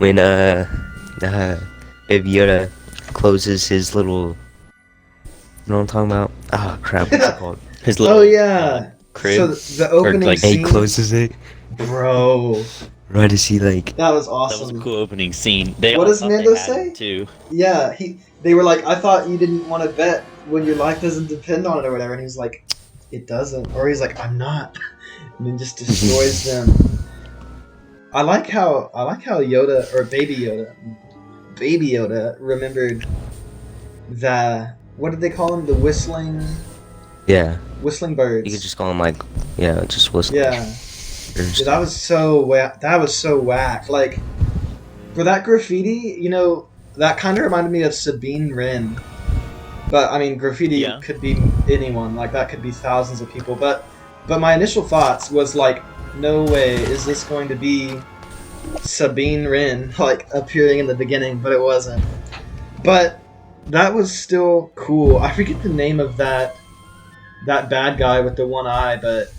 when Baby Yoda closes his little, you know what I'm talking about? Ah, crap, what's it called? His little Oh yeah. crib. So the opening like, He scene, closes it bro, right as he like. that was That was awesome. a cool opening scene. They What all does thought they Mando had say? it, too. Yeah, they were like, I thought you didn't want to bet when your life doesn't depend on it or whatever, and he's like, it doesn't, or he's like, I'm not, and then just destroys them. I like how Yoda or Baby Yoda remembered the, what did they call him? The whistling Yeah, birds. you could just call him like, yeah, just whistle. Yeah. Dude, that was so whack. Like, for that graffiti, you know, that kind of reminded me of Sabine Wren. But I mean, graffiti could be anyone. Like, that could be thousands of people. But my initial thoughts was like, no way is this going to be Sabine Wren like appearing in the beginning, but it wasn't. But that was still cool. I forget the name of that bad guy with the one eye, but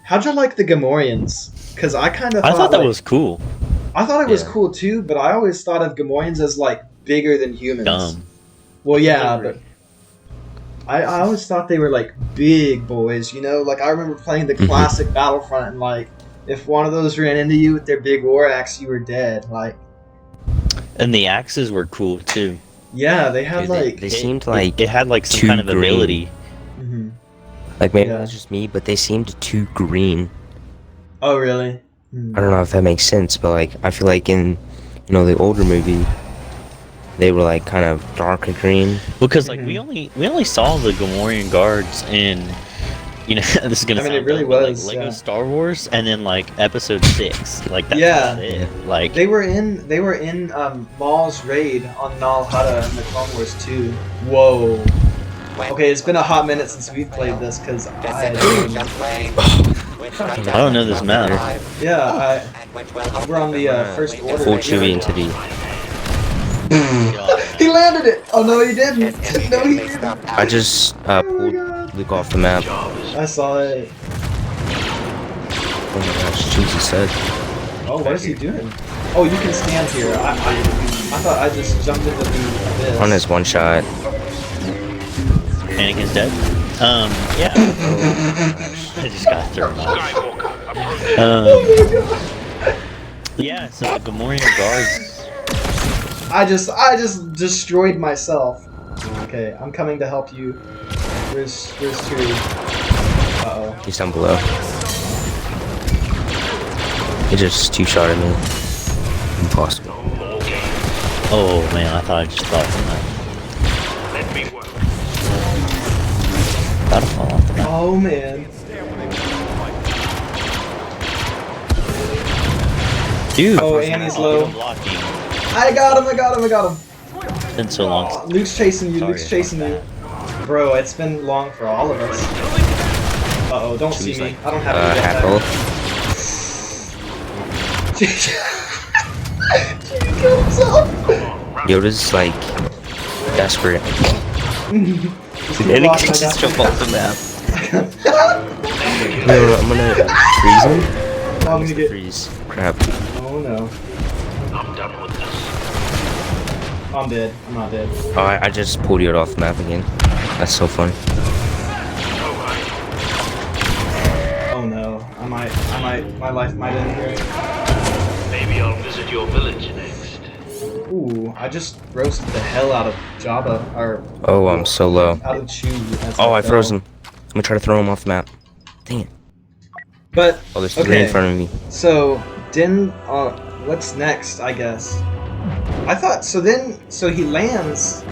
how'd you like the Gamorreans? Because I kind of I thought that like, was cool. I thought it was cool too, but I always thought of Gamorreans as like bigger than humans. Dumb. Well, yeah, but I always thought they were like big boys, you know? Like, I remember playing the classic Battlefront, and like, if one of those ran into you with their big war axe, you were dead. Like, And the axes were cool, too. yeah, they had Dude, like... they seemed like It had like some too kind of green. ability. Mhm. Like maybe Yeah. that's just me, but they seemed too green. Oh, really? Hmm. I don't know if that makes sense, but like I feel like in, you know, the older movie, they were like kind of darker green. Because like we only saw the Gamorrean guards in, you know, this is gonna I mean, sound it really dumb, but, was, like Lego yeah. Star Wars, and then like Episode 6. Like that's Yeah. about it. Like They were in Maul's raid on Nal Hutta in the Clone Wars 2. Whoa. Okay, it's been a hot minute since we've played this, because I don't know this map. Yeah, we're on the First Order. Full Chewie into the. He landed it! Oh, no, he didn't! No, he didn't! I just Oh my pulled God. Luke off the map. I saw it. Oh my gosh, Jesus said. Oh, what is he doing? Oh, you can stand here. I thought I just jumped into the abyss. On his one shot. Anakin's dead. Yeah. I just got thrown off. Yeah, so the Gamorrean guards. I just destroyed myself. Okay, I'm coming to help you. Where's Chewie? Uh-oh. He's down below. He just two-shotted me. Impossible. Oh man, I thought I just thought from that. About to fall off the map. Oh, man. Dude. Oh, Annie's low. Blocking. I got him! It's been so long. Oh, Luke's chasing you, Sorry Luke's chasing you. about Bro, it's been long for all of us. Uh-oh, don't see me. I don't have any Half jetpack. health. He killed himself! Yoda's like desperate. Just Did keep walking, I just got jump you. off the map? No, I'm gonna freeze him. Oh, I'm gonna get... Freeze. Crap. Oh, no. I'm done with this. I'm dead. I'm not dead. Oh, I just pulled Yoda off the map again. That's so funny. Oh, no. My life might end here. Maybe I'll visit your village next. Ooh, I just roasted the hell out of Jabba, or... Oh, I'm so low. Out of Chewie. as Oh, I fell. froze him. I'm gonna try to throw him off the map. Dang it. But, Oh, there's three okay. in front of me. So, what's next, I guess? So he lands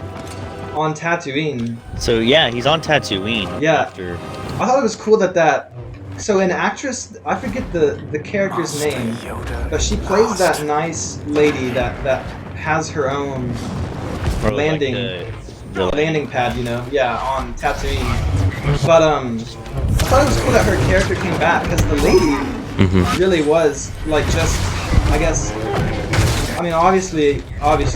on Tatooine. So yeah, he's on Tatooine. Yeah. After I thought it was cool that so an actress, I forget the character's name, but she plays that nice lady that has her own or landing like the landing pad, you know, yeah, on Tatooine. But I thought it was cool that her character came back, because the lady really was like just, I guess, I mean, obviously,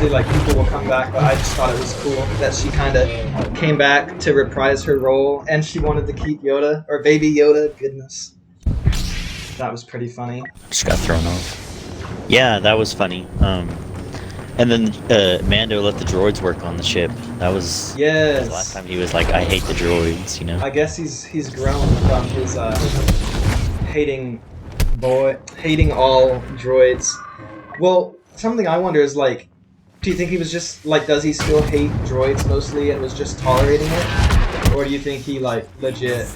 like, people will come back, but I just thought it was cool that she kind of came back to reprise her role, and she wanted to keep Yoda, or Baby Yoda. Goodness, that was pretty funny. just got thrown off. Yeah, that was funny. And then Mando let the droids work on the ship. That was Yes. the last time he was like, "I hate the droids," you know. I guess he's grown from his hating all droids. Well, something I wonder is like, do you think he was just like, does he still hate droids mostly and was just tolerating it, or do you think he like legit,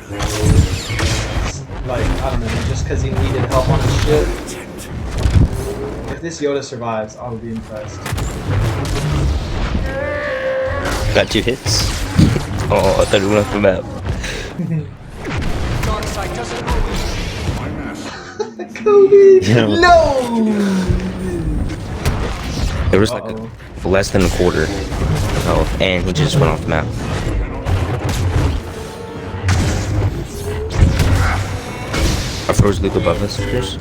like I don't know, just because he needed help on his ship? If this Yoda survives, I will be impressed. Got 2 hits. Oh, I thought he went off the map. Kobe! Yeah. No! There was like less than a quarter of health, and he just went off the map. I froze Luke above us, Chris.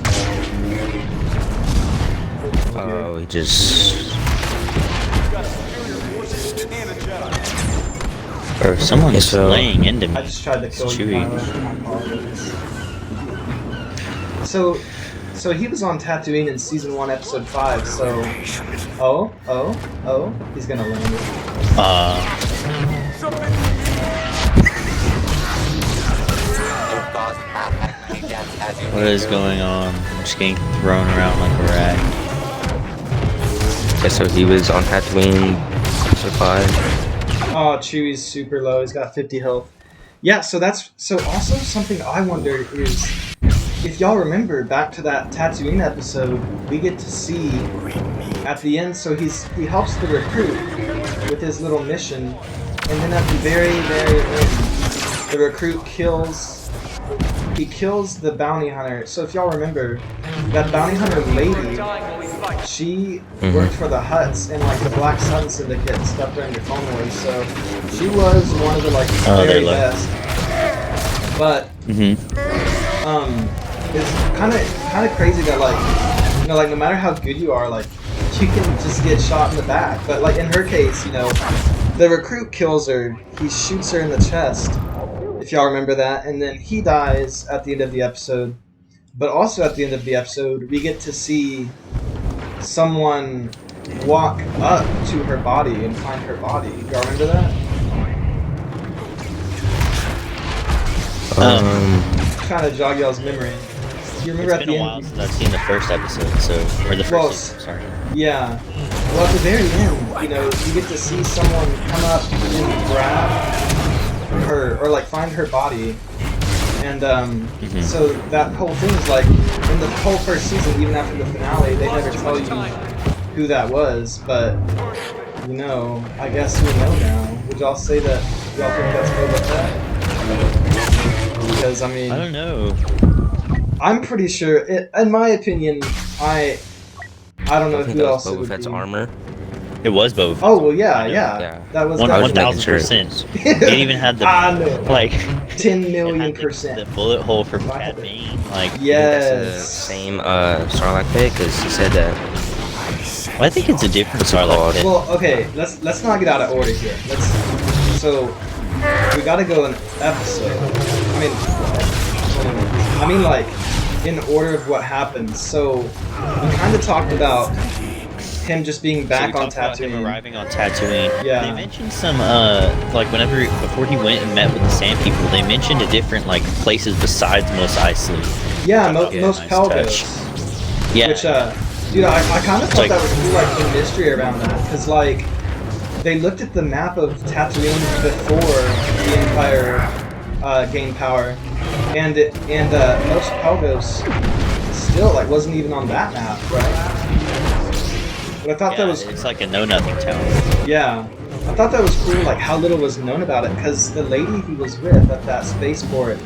Oh, he just... Or someone's so- laying into me. I just tried to kill you. Chewie. Tyler. So he was on Tatooine in season 1, episode 5. So, he's gonna land it. What is going on? I'm just getting thrown around like a rag. Yeah, so he was on Tatooine, episode 5. Oh, Chewie's super low. He's got 50 health. Yeah, so also something I wonder is, if y'all remember back to that Tatooine episode, we get to see at the end, so he helps the recruit with his little mission, and then at the very, very end, the recruit kills the bounty hunter. So if y'all remember, that bounty hunter lady, she worked for the Hutts and like the Black Sun Syndicate and stuff during the Clone Wars, so she was one of the like very best. But it's kind of crazy that like, you know, like no matter how good you are, like you can just get shot in the back. But like in her case, you know, the recruit kills her, he shoots her in the chest, if y'all remember that, and then he dies at the end of the episode. But also at the end of the episode, we get to see someone walk up to her body and find her body. Y'all remember that? Trying to jog y'all's memory. You remember It's at been the a while end? since I've seen the first episode, so or the Well, first season, sorry. Yeah. Well, at the very end, you know, you get to see someone come up and grab her, or like find her body. And so that whole thing is like, in the whole first season, even after the finale, they never tell you who that was, but, you know, I guess we know now. Would y'all say that y'all think that's Boba Fett? Because, I mean... I don't know. I'm pretty sure, in my opinion, I don't know I think who that else was it Boba would Fett's be. armor. It was Boba Fett. Oh, well, yeah. Yeah. That was One definitely- 1,000%. It even had the I know. like 10 it million had percent. the bullet hole from Cad Bane. Like That's the Yes. same Sarlacc pit, because he said that. well, I think it's a different What's it called? Sarlacc pit. Well, okay, let's not get out of order here. So we gotta go in episode. I mean like in order of what happened. So we kind of talked about him just being back so we on talked about him Tatooine. arriving on Tatooine. Yeah. They mentioned some like before he went and met with the Sand People, they mentioned a different like places besides Mos Eisley. Yeah, Yeah, most nice Pelgos. Yeah. Which dude, I kind of thought like- that was cool, like the mystery around that, because like they looked at the map of Tatooine before the Empire gained power, and most Pelgos still like wasn't even on that map, right? But I thought that was it's like a know-nothing town. yeah, I thought that was cool, like how little was known about it, because the lady he was with at that spaceport,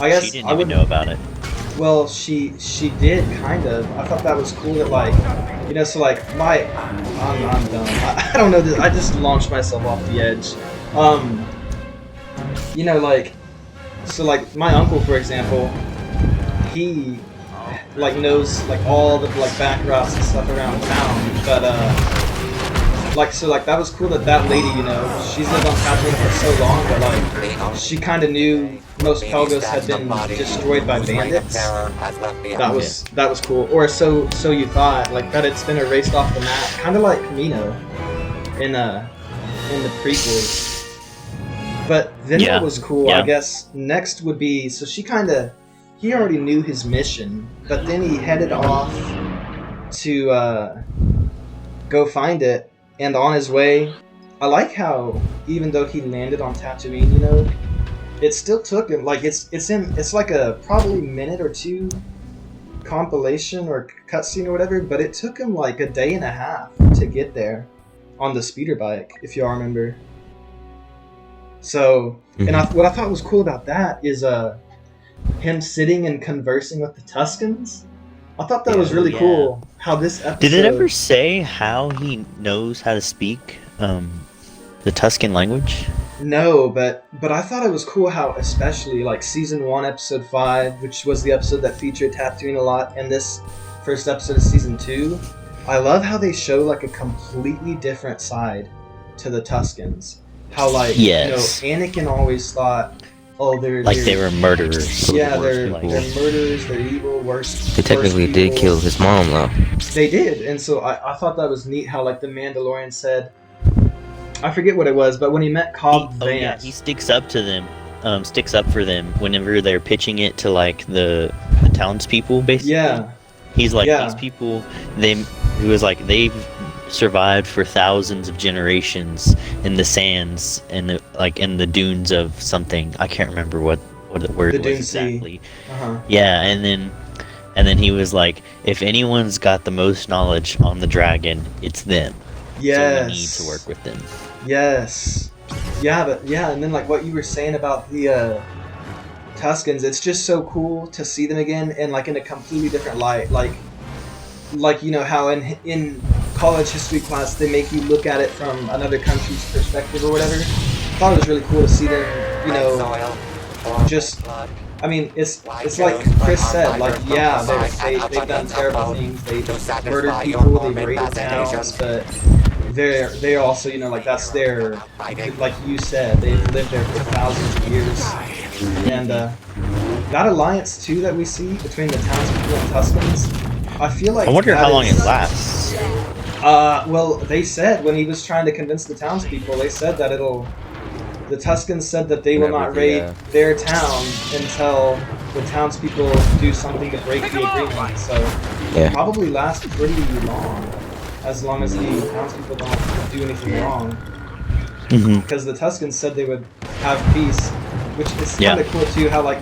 I guess She didn't I even would know about it. Well, she did kind of. I thought that was cool that like, you know, so like I'm dumb. I don't know this. I just launched myself off the edge. You know, like, so like my uncle, for example, he like knows like all the like back routes and stuff around town, but like that was cool that lady, you know, she's lived on Tatooine for so long, but like she kind of knew most Pelgos had been destroyed by bandits. That was cool. Or so you thought, like that it's been erased off the map, kind of like Kamino in the prequels. But then what was cool, I guess, next would be, so he already knew his mission, but then he headed off to go find it, and on his way, I like how, even though he landed on Tatooine, you know, it still took him, like, it's like a probably minute or two compilation or cutscene or whatever, but it took him like a day and a half to get there on the speeder bike, if y'all remember. So, and what I thought was cool about that is him sitting and conversing with the Tuskens. I thought that was really cool. How this episode... Did it ever say how he knows how to speak the Tusken language? No, but I thought it was cool how, especially like season 1, episode 5, which was the episode that featured Tatooine a lot, and this first episode of season 2, I love how they show like a completely different side to the Tuskens. How like you know, Anakin always thought, oh, they were murderers. Yeah, they're murderers. They're evil, worst. They technically did kill his mom, though. They did, and so I thought that was neat. How like the Mandalorian said, I forget what it was, but when he met Cobb Vanth, he sticks up to them, sticks up for them whenever they're pitching it to like the townspeople, basically. Yeah, he's like these people. He was like they've survived for thousands of generations in the sands and in the dunes of something. I can't remember what the word was exactly. Yeah, and then he was like, if anyone's got the most knowledge on the dragon, it's them. Yes. So we need to work with them. Yes. Yeah, but and then like what you were saying about the Tuskens, it's just so cool to see them again and like in a completely different light. Like you know how in college history class they make you look at it from another country's perspective or whatever. I thought it was really cool to see them, you know, just, I mean, it's like Chris said, like, yeah, they've done terrible things, they murdered people, they raided towns, but they're also, you know, like, that's their, like you said, they've lived there for thousands of years, and that alliance, too, that we see between the townspeople and Tuskens, I feel like I wonder how long it lasts. Well, they said when he was trying to convince the townspeople, they said that the Tuskens said that they will not raid their town until the townspeople do something to break the agreement. So it'll probably last pretty long as the townspeople don't do anything wrong. Because the Tuskens said they would have peace, which is kind of cool too. How like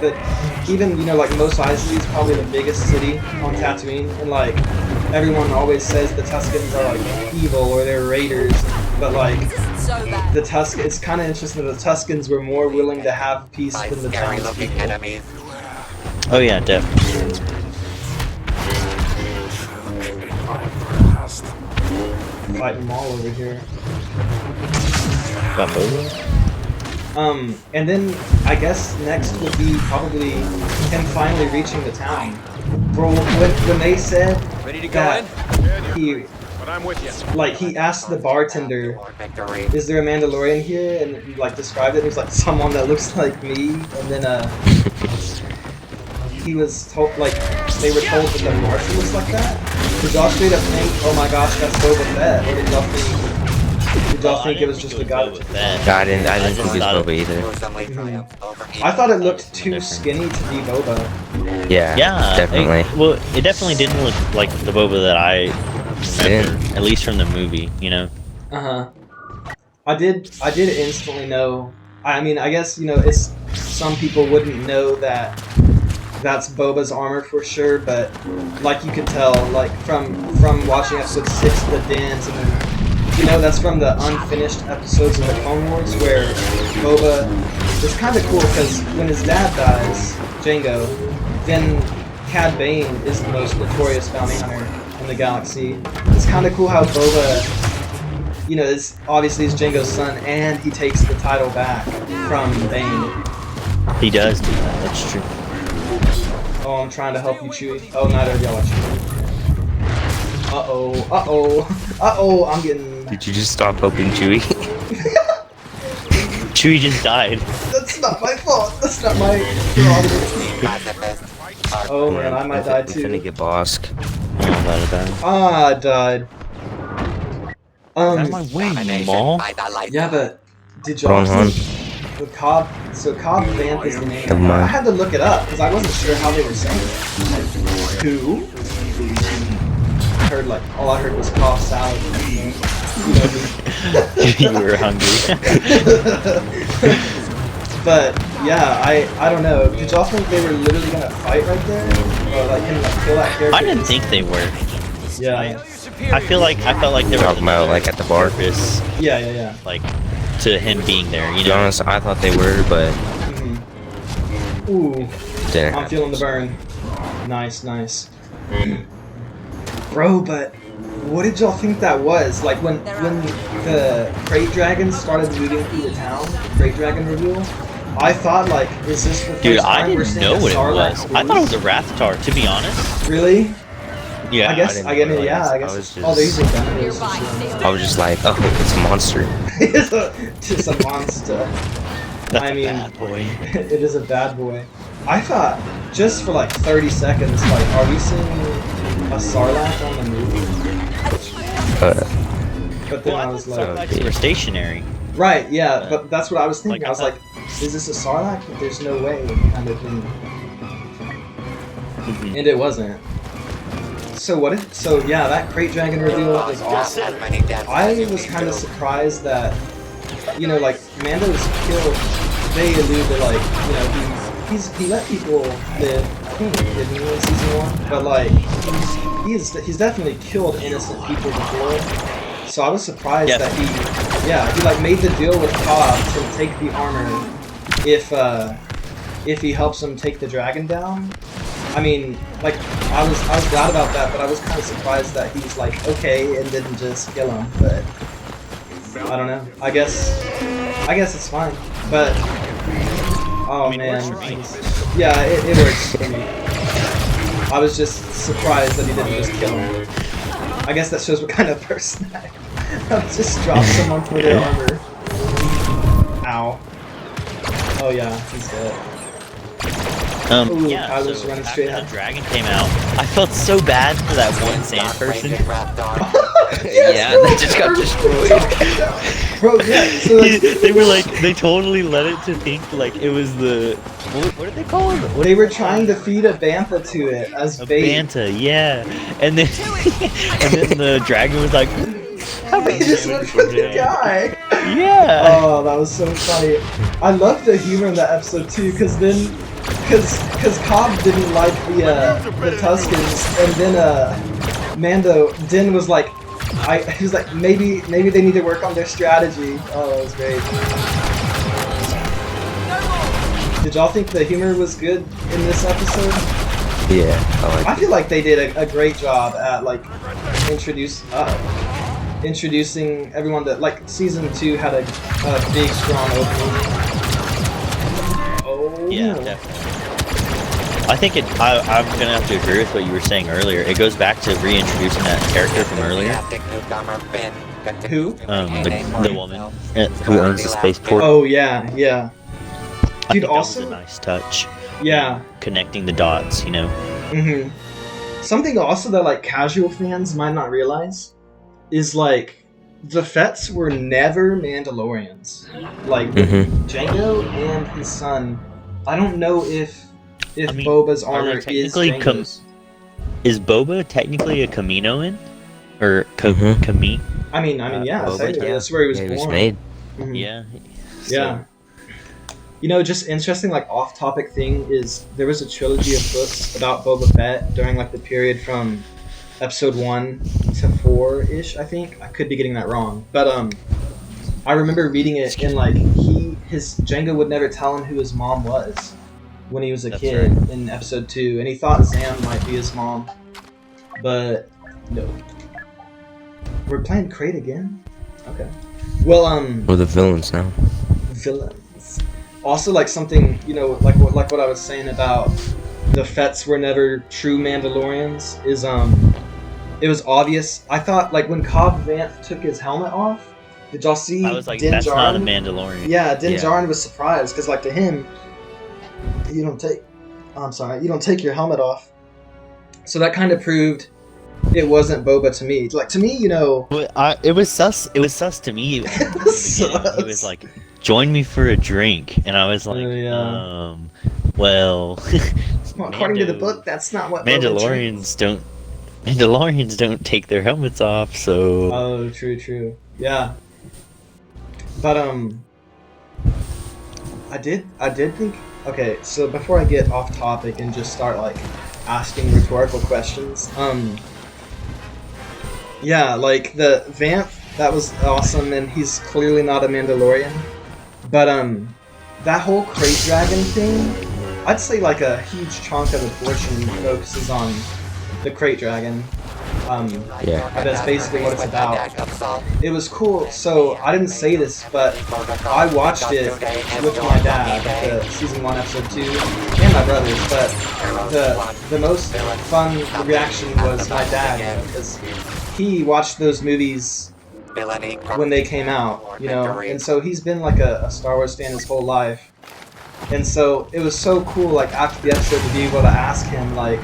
even you know like Mos Eisley is probably the biggest city on Tatooine, and like everyone always says the Tuskens are like evil or they're raiders, but like it's kind of interesting that the Tuskens were more willing to have peace than the townspeople. Oh yeah, definitely. Fighting Maul over here. And then I guess next would be probably him finally reaching the town. When they said that he asked the bartender, "Is there a Mandalorian here?" and he like described it. He was like someone that looks like me, and then he was told like they were told that the Martian looks like that. Did y'all straight up think, "Oh my gosh, that's Boba Fett," or did y'all think it was just a guy? I didn't think it was Boba either. I thought it looked too skinny to be Boba. Yeah, definitely. It definitely didn't look like the Boba that I remember, at least from the movie, you know. I did instantly know. I mean, I guess you know, it's some people wouldn't know that that's Boba's armor for sure, but like you could tell, like from watching episode 6 of the Dens, and then you know that's from the unfinished episodes of the Clone Wars where Boba. It's kind of cool because when his dad dies, Jango, then Cad Bane is the most notorious bounty hunter in the galaxy. It's kind of cool how Boba, you know, is obviously is Jango's son, and he takes the title back from Bane. He does do that. That's true. Oh, I'm trying to help you, Chewie. Oh, neither of y'all are Chewie. I'm getting... Did you just stop helping Chewie? Chewie just died. That's not my fault. That's not my prerogative. Oh man, I might die too. I'm finna get bossed. I died. Out of my way, Maul. Yeah, but did y'all see the Cobb? So Cobb Vanth is the name. I had to look it up because I wasn't sure how they were saying it. Who? I heard like all I heard was Cobb salad. You were hungry. But yeah, I don't know. Did y'all think they were literally gonna fight right there, or like gonna like kill that character? I didn't think they were. Yeah. I felt like they were talking about like at the bar. Yeah. Like to him being there, you To be know. honest, I thought they were, but Ooh, didn't. I'm feeling the burn. Nice. Bro, but what did y'all think that was? Like when the crate dragons started moving through the town, the crate dragon reveal. I thought like, is this the first time we're seeing know a what it Sarlacc was. cruise? I thought it was a Rathtar, to be honest. Really? Yeah. I guess. I was Oh, they're using Venomous. I was just like, oh, it's a monster. It's just a monster. That's I mean, a bad boy. It is a bad boy. I thought just for like 30 seconds, like, are we seeing a Sarlacc on the move? But then I was like, Sarlaccs were stationary. right, yeah, but that's what I was thinking. Like, I was like, is this a Sarlacc? But there's no way, kind of thing. And it wasn't. So what if? So yeah, that crate dragon reveal was awesome. I was kind of surprised that, you know, like Mando's killed. They allude to like, you know, he let people live. I think he did in season 1, but like he's definitely killed innocent people before. So I was surprised that he like made the deal with Cobb to take the armor if he helps him take the dragon down. I mean, like, I was glad about that, but I was kind of surprised that he's like, okay, and didn't just kill him, but I don't know. I guess it's fine, but, oh man, yeah, it works for me. I was just surprised that he didn't just kill him. I guess that shows what kind of person I am. Just drop someone for their armor. Ow. Oh yeah, he's dead. Ooh, Yeah, I was so running after straight the out. dragon came out, I felt so bad for that one sand person. Yeah, they just got destroyed. Bro, yeah, so like, They were like, they totally led it to think like it was the, what did they call it? they were trying to feed a bantha to it as A bait. banta, yeah. And then, and then the dragon was like, how He just went for the guy. yeah. Oh, that was so funny. I loved the humor in that episode too, because Cobb didn't like the Tuskens, and then Din was like, he was like, maybe they need to work on their strategy. Oh, that was great. Did y'all think the humor was good in this episode? Yeah, I feel like they did a great job at like introducing everyone to, like, season 2 had a big strong opening. Oh Yeah, definitely. I think I'm gonna have to agree with what you were saying earlier. It goes back to reintroducing that character from earlier. Who? The woman who owns the spaceport. Oh yeah. I Dude, think also, that was a nice touch. yeah. Connecting the dots, you know. Mhm. Something also that like casual fans might not realize is like the Fets were never Mandalorians. Like Jango and his son. I don't know if Boba's armor is Jango's. Is Boba technically a Kaminoan? Or Kami? I mean, yeah, Boba, that's where he was yeah, born. he was made. Mhm. Yeah. Yeah. You know, just interesting, like, off-topic thing is there was a trilogy of books about Boba Fett during, like, the period from episode 1 to 4-ish, I think. I could be getting that wrong. But, I remember reading it, and, like, Jango would never tell him who his mom was when he was a kid in episode 2, and he thought Zam might be his mom. But, no. We're playing Crate again? Okay. Well, We're the villains now. Villains. Also, like, something, you know, like what I was saying about the Fets were never true Mandalorians is, it was obvious. I thought, like, when Cobb Vanth took his helmet off, did y'all see I was like, Din that's Djarin? not a Mandalorian. Yeah, Din Djarin was surprised, because, like, to him, you don't take your helmet off. So that kind of proved it wasn't Boba to me. Like, to me, you know... It was sus. It was sus to me. It was sus. He was like, join me for a drink. And I was like, well... Well, according to the book, that's not what Mandalorians don't take their helmets off, so... Oh, true. Yeah. But, I did think... Okay, so before I get off topic and just start, like, asking rhetorical questions, yeah, like, the Vamp, that was awesome, and he's clearly not a Mandalorian. But, that whole Crate Dragon thing, I'd say, like, a huge chunk of the portion focuses on the Crate Dragon. That's basically what it's about. It was cool, so I didn't say this, but I watched it with my dad, the season 1, episode 2, and my brothers, but the most fun reaction was my dad, because he watched those movies when they came out, you know, and so he's been like a Star Wars fan his whole life, and so it was so cool, like, after the episode to be able to ask him, like,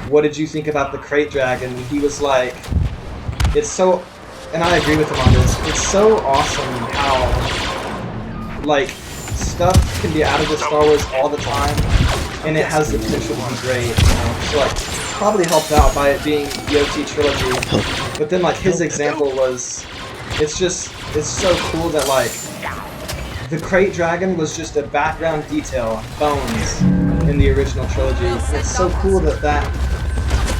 what did you think about the Crate Dragon? And he was like, it's so, and I agree with him on this, it's so awesome how, like, stuff can be added to Star Wars all the time, and it has the potential to be great, you know? So, like, probably helped out by it being the OT trilogy, but then, like, his example was, it's so cool that, like, the Crate Dragon was just a background detail, bones, in the original trilogy. It's so cool that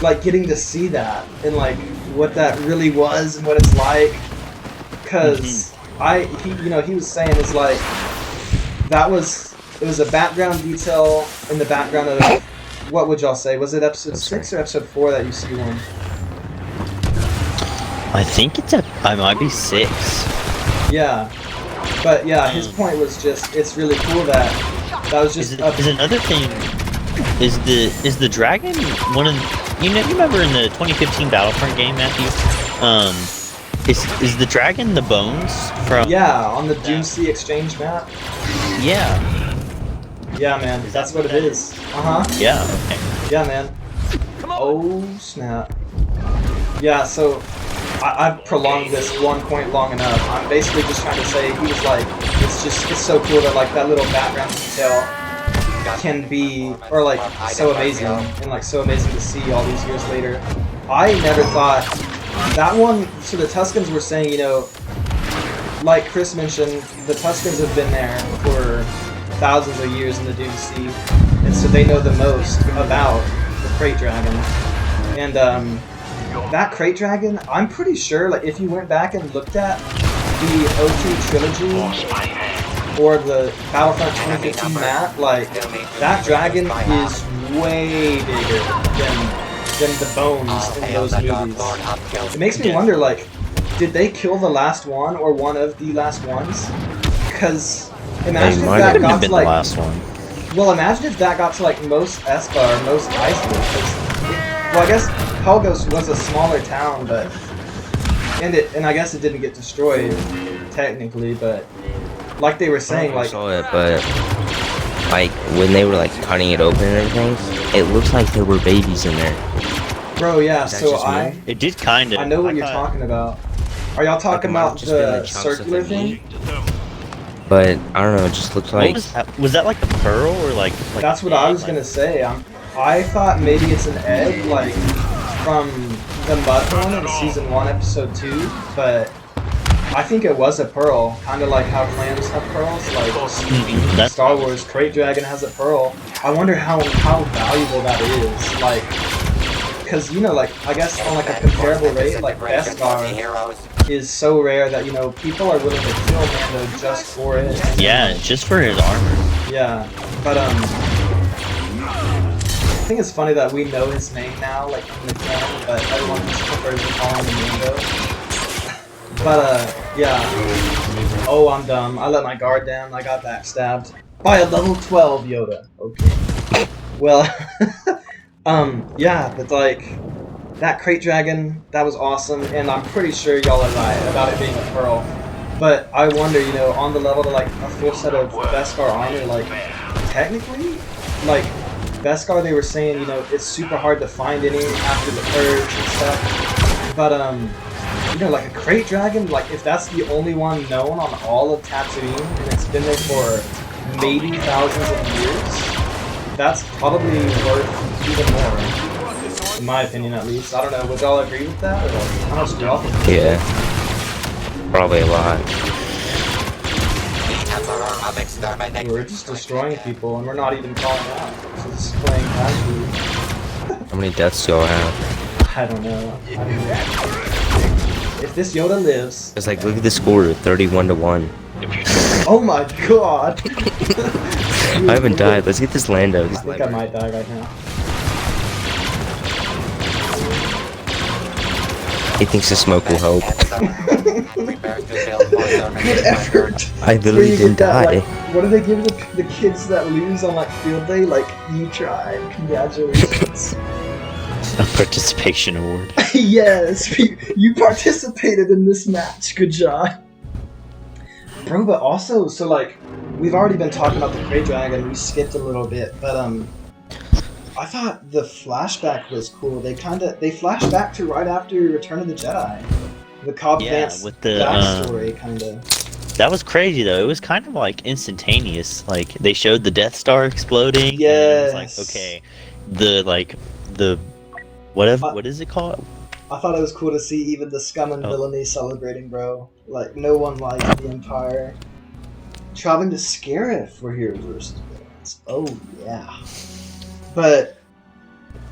like, getting to see that and, like, what that really was and what it's like, because he was saying is, like, it was a background detail in the background of, what would y'all say, was it episode 6 or episode 4 that you see one? I think I might be 6. Yeah, but yeah, his point was just, it's really cool that was just... Is another thing, is the dragon one of... You remember in the 2015 Battlefront game, Matthew? Is the dragon the bones from... Yeah, on the Doomsea Exchange map? Yeah. Yeah, man, that's what it is. Uh-huh. Yeah, okay. Yeah, man. Oh, snap. Yeah, so... I've prolonged this one point long enough. I'm basically just trying to say, he was like, it's so cool that, like, that little background detail can be, or, like, so amazing, and, like, so amazing to see all these years later. I never thought that one. So the Tuscans were saying, you know, like Chris mentioned, the Tuscans have been there for thousands of years in the Dune Sea, and so they know the most about the Crate Dragon. And that Crate Dragon, I'm pretty sure, like, if you went back and looked at the OT trilogy or the Battlefront 2015 map, like, that dragon is way bigger than the bones in those movies. It makes me wonder, like, did they kill the last one or one of the last ones? Because imagine if that got to, like, the last one. Well, imagine if that got to, like, Mos Espa or Mos Eisley. Well, I guess Helgos was a smaller town, but and I guess it didn't get destroyed technically, but like they were saying, like, I saw it, but like when they were like cutting it open and everything, it looks like there were babies in there. Bro, yeah. So it did kind of. I know what you're talking about. Are y'all talking about the circular thing? But I don't know. It just looks like. Was that like a pearl or like That's what I was gonna say. I thought maybe it's an egg, like, from the Mud one in Season 1, Episode 2, but I think it was a pearl, kind of like how clams have pearls, like Star Wars Crate Dragon has a pearl. I wonder how valuable that is, like, because, you know, like, I guess on, like, a comparable rate, like, Beskar is so rare that, you know, people are willing to kill Mando just for it. Yeah, just for his armor. Yeah, but, I think it's funny that we know his name now, like, in the canon, but everyone just prefers to call him Mando. But, yeah. Oh, I'm dumb. I let my guard down. I got backstabbed by a level 12 Yoda. Okay. Well, yeah, but, like, that crate dragon, that was awesome, and I'm pretty sure y'all are right about it being a pearl. But I wonder, you know, on the level to like a full set of Beskar armor, like technically, like Beskar, they were saying, you know, it's super hard to find any after the purge and stuff. But you know, like a crate dragon, like if that's the only one known on all of Tatooine and it's been there for maybe thousands of years, that's probably worth even more. In my opinion, at least. I don't know. Would y'all agree with that? Or like, how much do y'all think? Yeah. Probably a lot. We're just destroying people and we're not even calling out. So just playing casually. How many deaths do y'all have? I don't know. I mean, if this Yoda lives... It's like, look at the score, 31-1. Oh my god! I haven't died. Let's get this Lando. I think I might die right now. He thinks the smoke will help. Good effort! I literally didn't die. Like, what do they give the kids that lose on like field day? Like, you tried. Congratulations. A participation award. Yes! You participated in this match. Good job. Bro, but also, so like, we've already been talking about the Grey Dragon. We skipped a little bit, but I thought the flashback was cool. They flashed back to right after Return of the Jedi. The Cobb Vanth with the backstory, kind of. That was crazy though. It was kind of like instantaneous. Like they showed the Death Star exploding. Yes. And it was like, okay, what is it called? I thought it was cool to see even the scum and villainy celebrating, bro. Like no one likes the Empire. Traveling to Scarif, we're here versus villains. Oh yeah. But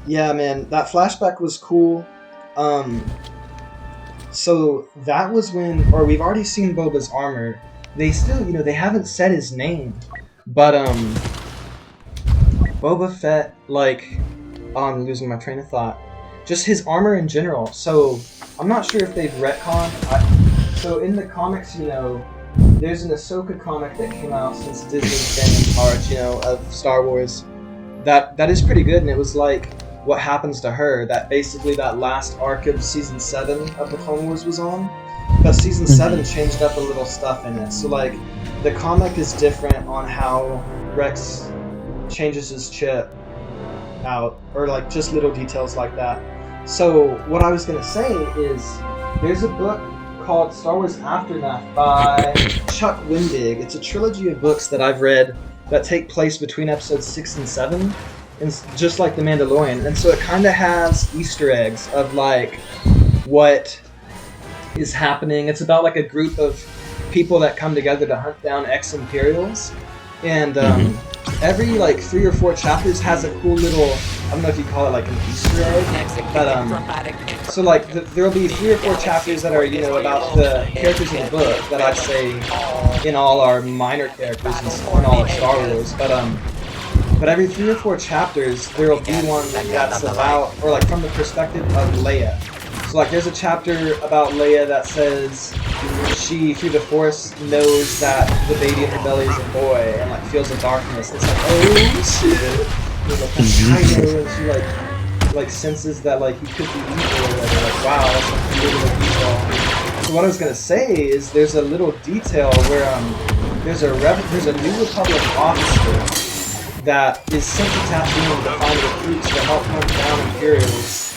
yeah, man, that flashback was cool. So that was when, or we've already seen Boba's armor. They still, you know, they haven't said his name, but Boba Fett, like, oh, I'm losing my train of thought. Just his armor in general. So I'm not sure if they've retconned. So in the comics, you know, there's an Ahsoka comic that came out since Disney's been in charge, you know, of Star Wars. That is pretty good, and it was like what happens to her. That basically that last arc of season 7 of the Clone Wars was on, but season 7 changed up a little stuff in it. So like the comic is different on how Rex changes his chip out, or like just little details like that. So what I was gonna say is there's a book called Star Wars Aftermath by Chuck Wendig. It's a trilogy of books that I've read that take place between episodes 6 and 7, and just like The Mandalorian. And so it kind of has Easter eggs of like what is happening. It's about like a group of people that come together to hunt down ex-Imperials. And every like 3 or 4 chapters has a cool little, I don't know if you call it like an Easter egg, but so like there'll be 3 or 4 chapters that are, you know, about the characters in the book that I'd say in all are minor characters in all of Star Wars, but every 3 or 4 chapters there'll be one that's about, or like from the perspective of Leia. So like there's a chapter about Leia that says she, through the Force, knows that the baby in her belly is a boy and like feels the darkness. It's like, oh shit! There's like Kylo, and she like senses that like he could be evil, and like wow, that's like a little detail. So what I was gonna say is there's a little detail where there's a New Republic officer that is sent to Tatooine to find recruits to help hunt down Imperials.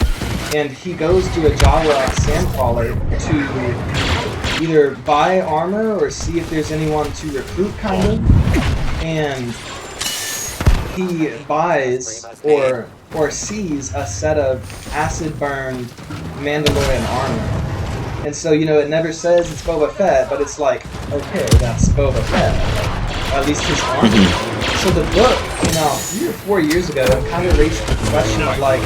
And he goes to a Jawa sandcrawler to either buy armor or see if there's anyone to recruit, kind of. And he buys or sees a set of acid-burned Mandalorian armor. And so, you know, it never says it's Boba Fett, but it's like, okay, that's Boba Fett. At least his armor. So the book came out 3 or 4 years ago and kind of raised the question of like,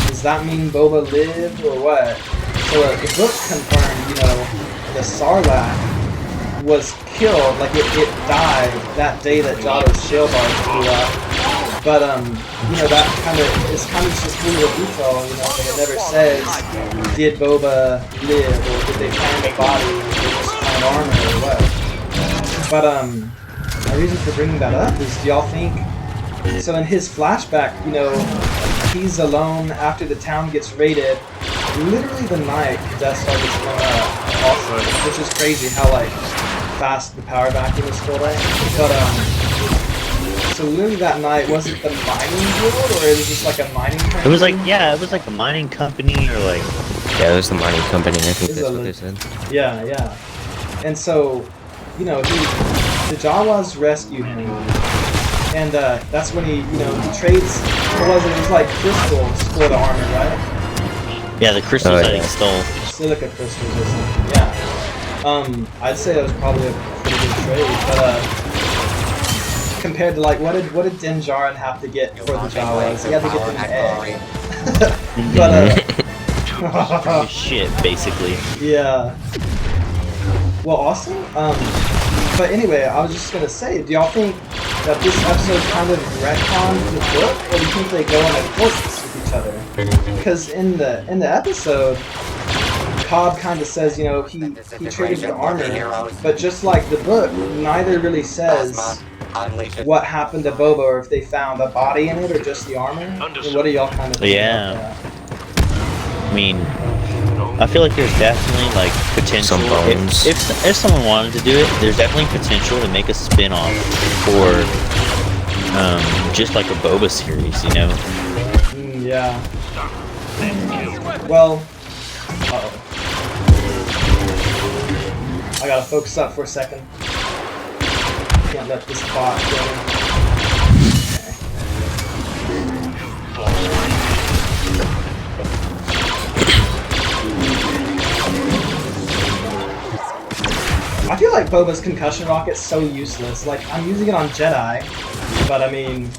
does that mean Boba lived or what? So the book confirmed, you know, the Sarlacc was killed, like it died that day that Jabba's shell barge blew up. But you know, that it's kind of just a little detail, you know, it never says did Boba live or did they find a body or did they just find armor or what. But my reason for bringing that up is, do y'all think, so in his flashback, you know, he's alone after the town gets raided. Literally the night Death Star gets blown up also, which is crazy how like fast the power vacuum is still there. But so literally that night, was it the mining guild or it was just like a mining company? It was like it was like a mining company or like Yeah, it was the mining company. I think that's what they said. Yeah, yeah. And so, you know, the Jawas rescue him, and that's when he trades. What was it? It was like crystals for the armor, right? Yeah, the crystals that he stole. Silica crystals or something. Yeah. I'd say that was probably a pretty good trade, but compared to like what did Din Djarin have to get for the Jawas? He had to get them an egg. But shit, basically. Yeah. Well, awesome. But anyway, I was just gonna say, do y'all think that this episode kind of retcons the book, or do you think they go in accordance with each other? Because in the episode, Cobb kind of says, he traded the armor, but just like the book, neither really says what happened to Boba, or if they found a body in it, or just the armor. What do y'all kind of think about that? I mean, I feel like there's definitely like potential. If someone wanted to do it, there's definitely potential to make a spin-off or just like a Boba series, Yeah. Well, I gotta focus up for a second. Can't let this bot go. I feel like Boba's concussion rocket's so useless. Like, I'm using it on Jedi, but I mean...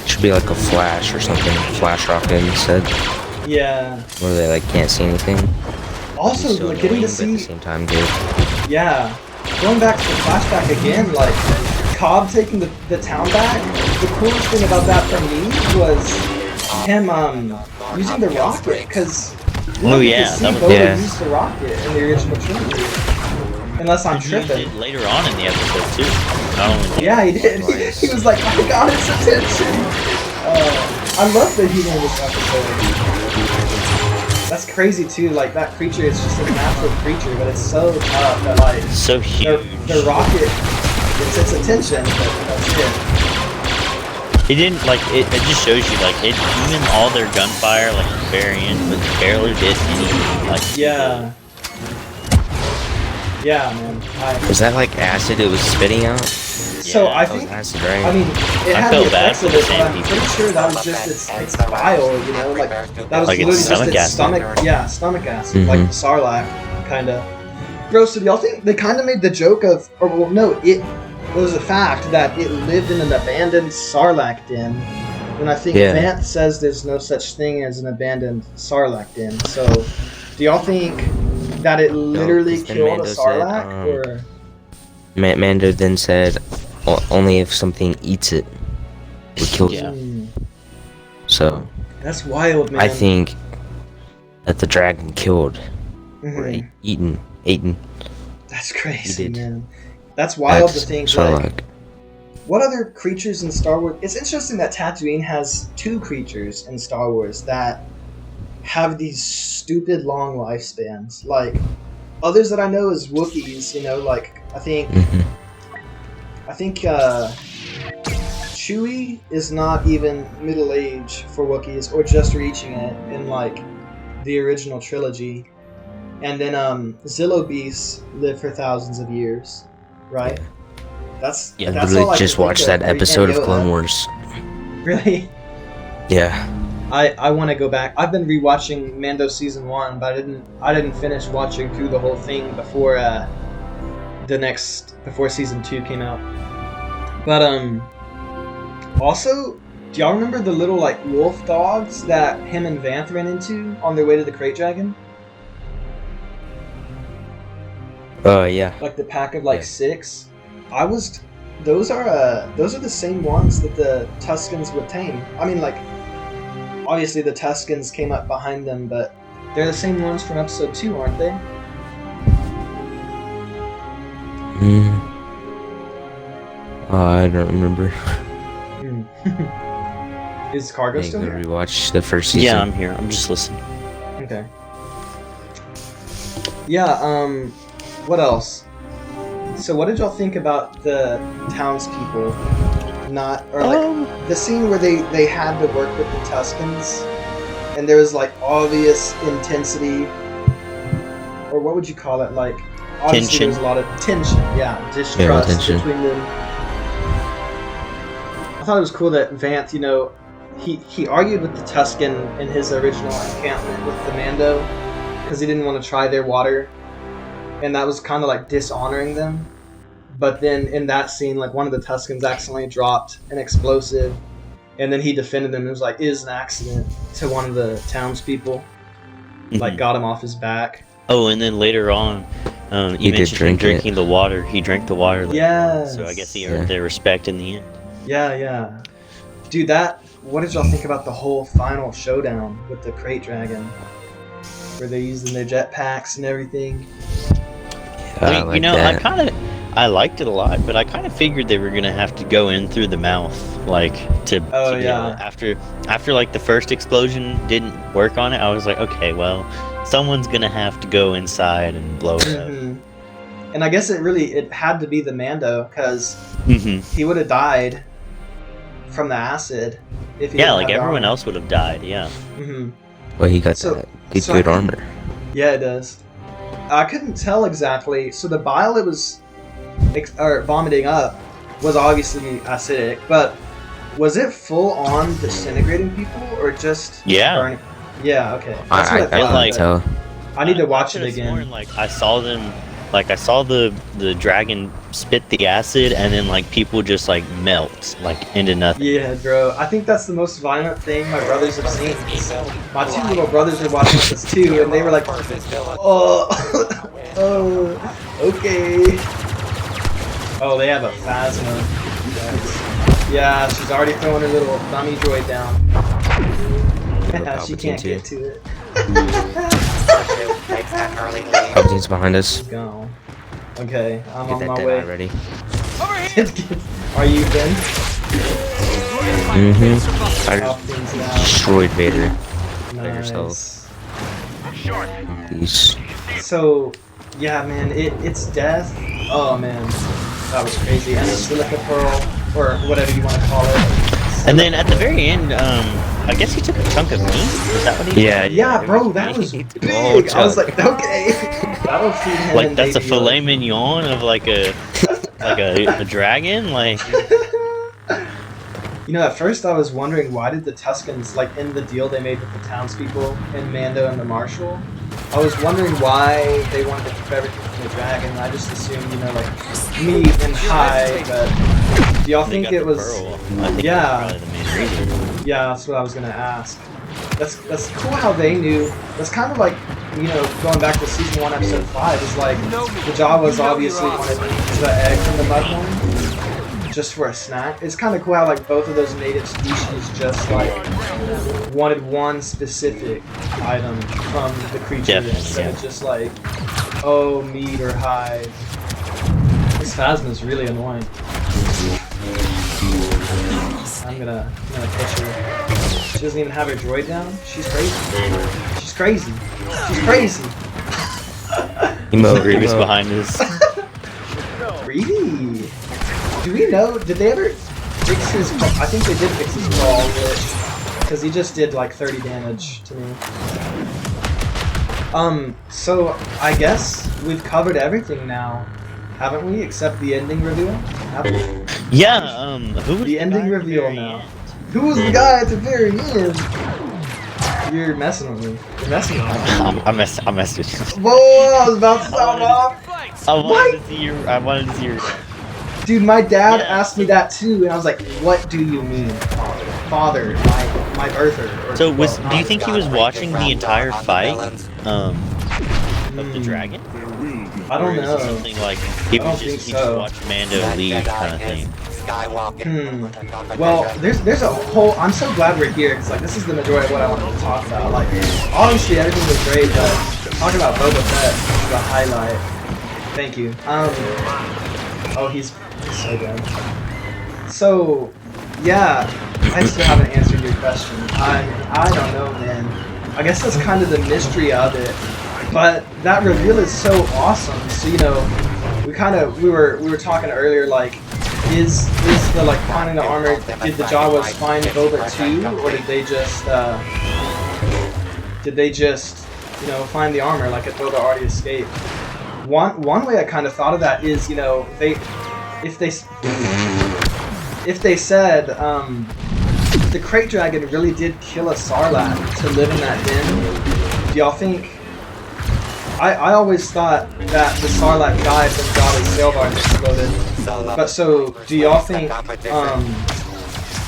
Should be like a flash or something. Flash rocket instead. Yeah. Where they like can't see anything. Also, like, getting to see... At the same time, good. Yeah. Going back to the flashback again, like, Cobb taking the town back, the coolest thing about that for me was him, using the rocket, because... Oh yeah, that was... Boba used the rocket in the original trilogy. Unless I'm tripping. Later on in the episode too. Not only yeah, he did. He was like, I got his attention. I love the humor in this episode. That's crazy too. Like that creature is just a natural creature, but it's so tough that like so huge. The rocket gets its attention, but that's it. It didn't like it. It just shows you like it. Even all their gunfire, like the very end, but barely did anything. Like yeah. Yeah, man. Was that like acid it was spitting out? So I think, acid, right? I mean, it had the effects of it, but I'm pretty sure that was just its bile, like, that was like literally just its stomach, stomach acid, like the Sarlacc, kinda. Bro, so do y'all think they kinda made the joke of, or well, no, it was a fact that it lived in an abandoned Sarlacc den, and I think Vance says there's no such thing as an abandoned Sarlacc den, so do y'all think that it literally killed a Sarlacc, or? Mando then said, only if something eats it would kill it. So that's wild, man. I think that the dragon killed, or eaten. That's crazy, man. That's wild to think. Like, what other creatures in Star Wars? It's interesting that Tatooine has two creatures in Star Wars that have these stupid long lifespans. Like, others that I know is Wookiees, like, I think Chewie is not even middle age for Wookiees, or just reaching it in, like, the original trilogy. And then, Zillo beasts live for thousands of years, right? That's literally all I just watched that episode of Clone Wars. Really? Yeah. I want to go back. I've been rewatching Mando season 1, but I didn't finish watching through the whole thing before before season 2 came out. But also, do y'all remember the little like wolf dogs that him and Vanth ran into on their way to the Krayt Dragon? Yeah. Like the pack of like 6. Those are the same ones that the Tuskens would tame. I mean, like, obviously the Tuskens came up behind them, but they're the same ones from episode 2, aren't they? I don't remember. Is Cargo Hey, still go here? rewatch the first season. Yeah, I'm here. I'm just listening. Okay. Yeah, what else? So what did y'all think about the townspeople the scene where they had to work with the Tuscans and there was like obvious intensity, or what would you call it, like obviously there was a lot of tension, distrust tension between them. I thought it was cool that Vanth, he argued with the Tuscan in his original encampment with the Mando because he didn't want to try their water, and that was kind of like dishonoring them. But then in that scene, like one of the Tuscans accidentally dropped an explosive, and then he defended them. It was like, it is an accident to one of the townspeople, like got him off his back. Oh, and then later on, you mentioned him drinking the water. He drank the water. Yes. So I guess he earned their respect in the end. Yeah. Dude, what did y'all think about the whole final showdown with the Crate Dragon? Where they're using their jetpacks and everything? I mean, I liked it a lot, but I kind of figured they were gonna have to go in through the mouth, like after like the first explosion didn't work on it. I was like, okay, well, someone's gonna have to go inside and blow it up. And I guess it had to be the Mando, because he would have died from the acid if he didn't have everyone armor. else would have died. Yeah. Well, he got that good armor. Yeah, it does. I couldn't tell exactly. So the bile it was vomiting up was obviously acidic, but was it full on disintegrating people or just burning? Yeah, okay. That's what I thought. I need to watch it again. I saw the dragon spit the acid, and then like people just like melt like into nothing. Yeah, bro. I think that's the most violent thing my brothers have seen. My two little brothers were watching this too, and they were like, oh, okay. Oh, they have a Phasma. Yeah, she's already throwing her little dummy droid down. She can't get to it. Palpatine's behind us. Let's go. Okay, I'm Get on that my dead way. eye ready. Are you Ben? I just destroyed Vader. By yourself. Peace. So, yeah, man, it's death. Oh man, that was crazy. And the silica pearl, or whatever you want to call it. And then at the very end, I guess he took a chunk of meat. Is that what he did? Yeah, bro, that was big. I was like, okay, that'll feed him. Like that's a filet mignon of like a dragon, like. At first I was wondering why did the Tuscans, like in the deal they made with the townspeople and Mando and the Marshal, I was wondering why they wanted to keep everything from the dragon. I just assumed, like meat and hide, but do y'all think it was? Yeah, that's what I was gonna ask. That's cool how they knew. That's kind of like, going back to season 1, episode 5. Is like the Jawas obviously wanted the egg from the Mudhorn just for a snack. It's kind of cool how like both of those native species just like wanted one specific item from the creature instead of just like, oh, meat or hide. This Phasma is really annoying. I'm gonna push her. She doesn't even have her droid down. She's crazy. She's crazy. She's crazy. Grievous behind us. Greedy. Do we know? Did they ever fix his? I think they did fix his crawl glitch, because he just did like 30 damage to me. So I guess we've covered everything now, haven't we? Except the ending reveal. Haven't we? Yeah. Who was the ending reveal now? End? Who was the guy at the very end? You're messing with me. You're messing with me. I messed with you. Whoa! I was about to sound off. I wanted to see your. Dude, my dad asked me that too, and I was like, "What do you mean, father? My birther?" So do you think he was watching the entire fight of the dragon? I don't know. Something like he just watched Mando leave kind of thing. Well, there's a whole. I'm so glad we're here because like this is the majority of what I wanted to talk about. Like, obviously everything was great, but talking about Boba Fett is the highlight. Thank you. Oh, he's so good. So, yeah, I still haven't answered your question. I don't know, man. I guess that's kind of the mystery of it. But that reveal is so awesome. So we were talking earlier, like, is the like finding the armor, did the Jawas find Boba too, or did they just find the armor like if Boba already escaped? One way I kind of thought of that is if they said the Crate Dragon really did kill a Sarlacc to live in that den, do y'all think? I always thought that the Sarlacc died when Jabba's sail barge exploded. But so, do y'all think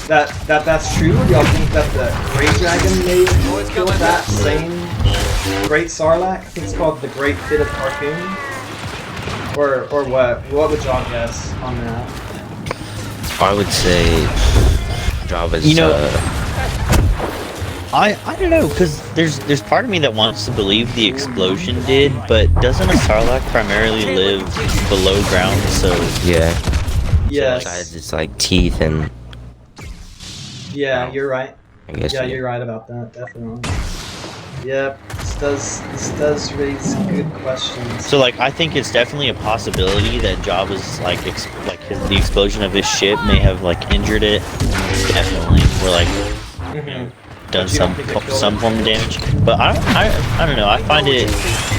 that's true? Or do y'all think that the Great Dragon may have killed that same Great Sarlacc? I think it's called the Great Pit of Carcoon. Or what? What would y'all guess on that? I would say Jabba's. I don't know, because there's part of me that wants to believe the explosion did, but doesn't a Sarlacc primarily live below ground? So yeah. Yes. Besides its like teeth and. Yeah, you're right. I guess. Yeah, you're right about that. Definitely. Yep. This does raise good questions. So like, I think it's definitely a possibility that Jabba's the explosion of his ship may have like injured it. Definitely, or like. Done some form of damage, but I don't know. I find it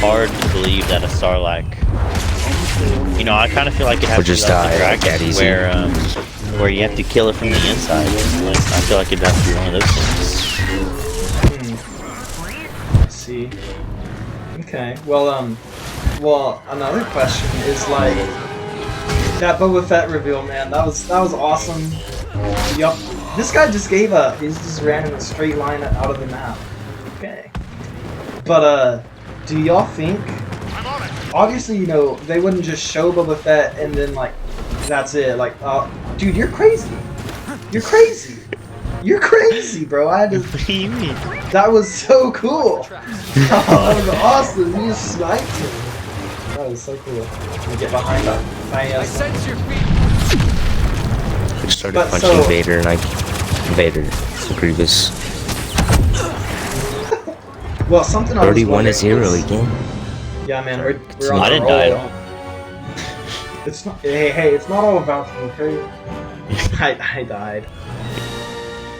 hard to believe that a Sarlacc. I kind of feel like it has to be like the dragon, where you have to kill it from the inside. I feel like it'd have to be one of those things. I see. Okay. Well, another question is like that Boba Fett reveal, man. That was awesome. Yup. This guy just gave up. He just ran in a straight line out of the map. Okay. But, do y'all think... Obviously, they wouldn't just show Boba Fett and then, like, that's it. Like, dude, you're crazy. You're crazy. You're crazy, bro. What do you mean? That was so cool. That was awesome. You just sniped him. That was so cool. Let me get behind him. I sense your feet. I started punching Vader and Vader, Grievous. Well, something I was 31-0 again. Yeah, man, we're on I didn't die at all. It's not. Hey, it's not all about you, okay? I died.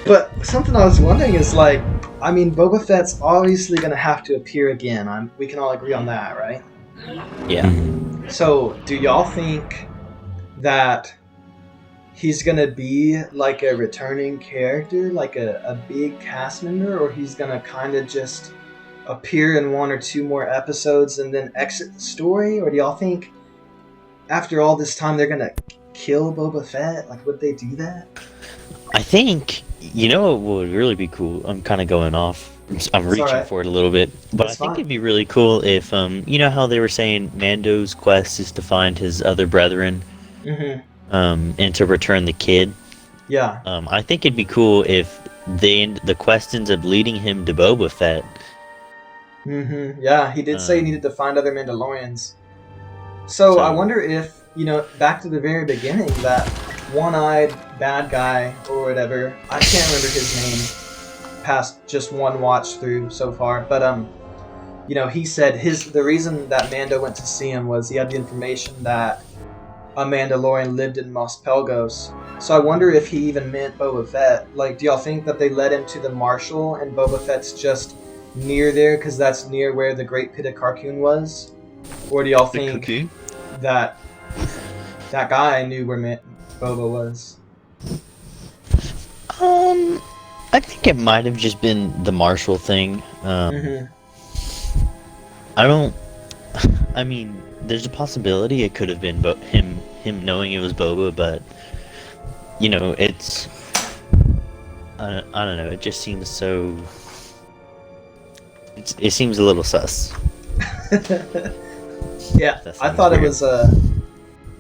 But something I was wondering is like, I mean, Boba Fett's obviously gonna have to appear again. We can all agree on that, right? Yeah. So, do y'all think that he's gonna be like a returning character, like a big cast member, or he's gonna kind of just appear in one or two more episodes and then exit the story? Or do y'all think after all this time they're gonna kill Boba Fett? Like, would they do that? I think, what would really be cool? I'm kind of going off. I'm reaching for it a little bit, but I think it'd be really cool if, how they were saying Mando's quest is to find his other brethren. Mm-hmm. And to return the kid. Yeah. I think it'd be cool if the quest ends up leading him to Boba Fett. Mm-hmm. Yeah, he did say he needed to find other Mandalorians. So I wonder if, back to the very beginning, that one-eyed bad guy or whatever, I can't remember his name past just one watch through so far, but he said the reason that Mando went to see him was he had the information that a Mandalorian lived in Mos Pelgos. So I wonder if he even meant Boba Fett. Like, do y'all think that they led him to the Marshal and Boba Fett's just near there because that's near where the Great Pit of Carcoon was? Or do y'all think that guy knew where Boba was? I think it might have just been the Marshal thing. I mean, there's a possibility it could have been him knowing it was Boba, but it's I don't know. It just seems so. It seems a little sus. Yeah, I thought it was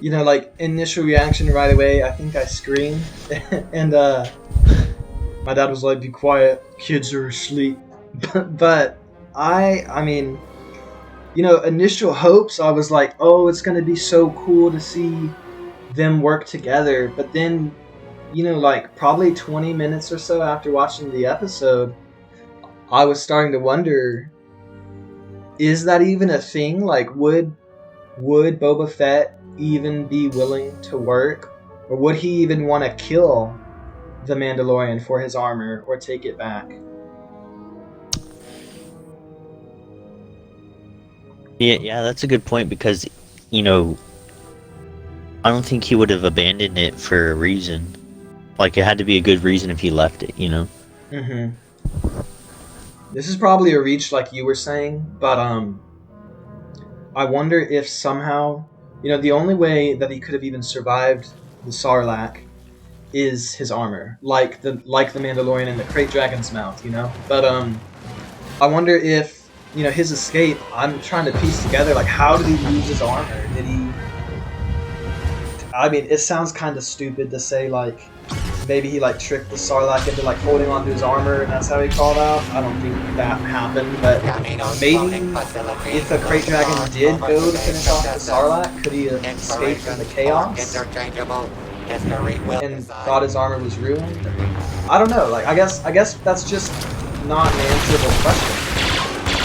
like initial reaction right away. I think I screamed, and my dad was like, "Be quiet, kids are asleep." But I mean. Initial hopes, I was like, oh, it's going to be so cool to see them work together. But then you know, like probably 20 minutes or so after watching the episode, I was starting to wonder, is that even a thing? Like, would Boba Fett even be willing to work? Or would he even want to kill the Mandalorian for his armor or take it back? Yeah, that's a good point because, you know, I don't think he would have abandoned it for a reason. Like, it had to be a good reason if he left it, you know? Mm-hmm. This is probably a reach, like you were saying, but I wonder if somehow, you know, the only way that he could have even survived the Sarlacc is his armor, like the Mandalorian in the Krayt Dragon's mouth, you know. But I wonder if, you know, his escape. I'm trying to piece together, like, how did he lose his armor? Did he? I mean, it sounds kind of stupid to say, like, maybe he, like, tricked the Sarlacc into, like, holding onto his armor, and that's how he crawled out. I don't think that happened, but maybe if a Krayt Dragon did go to finish off the Sarlacc, could he have escaped from the chaos and thought his armor was ruined? I don't know. Like, I guess that's just not an answerable question.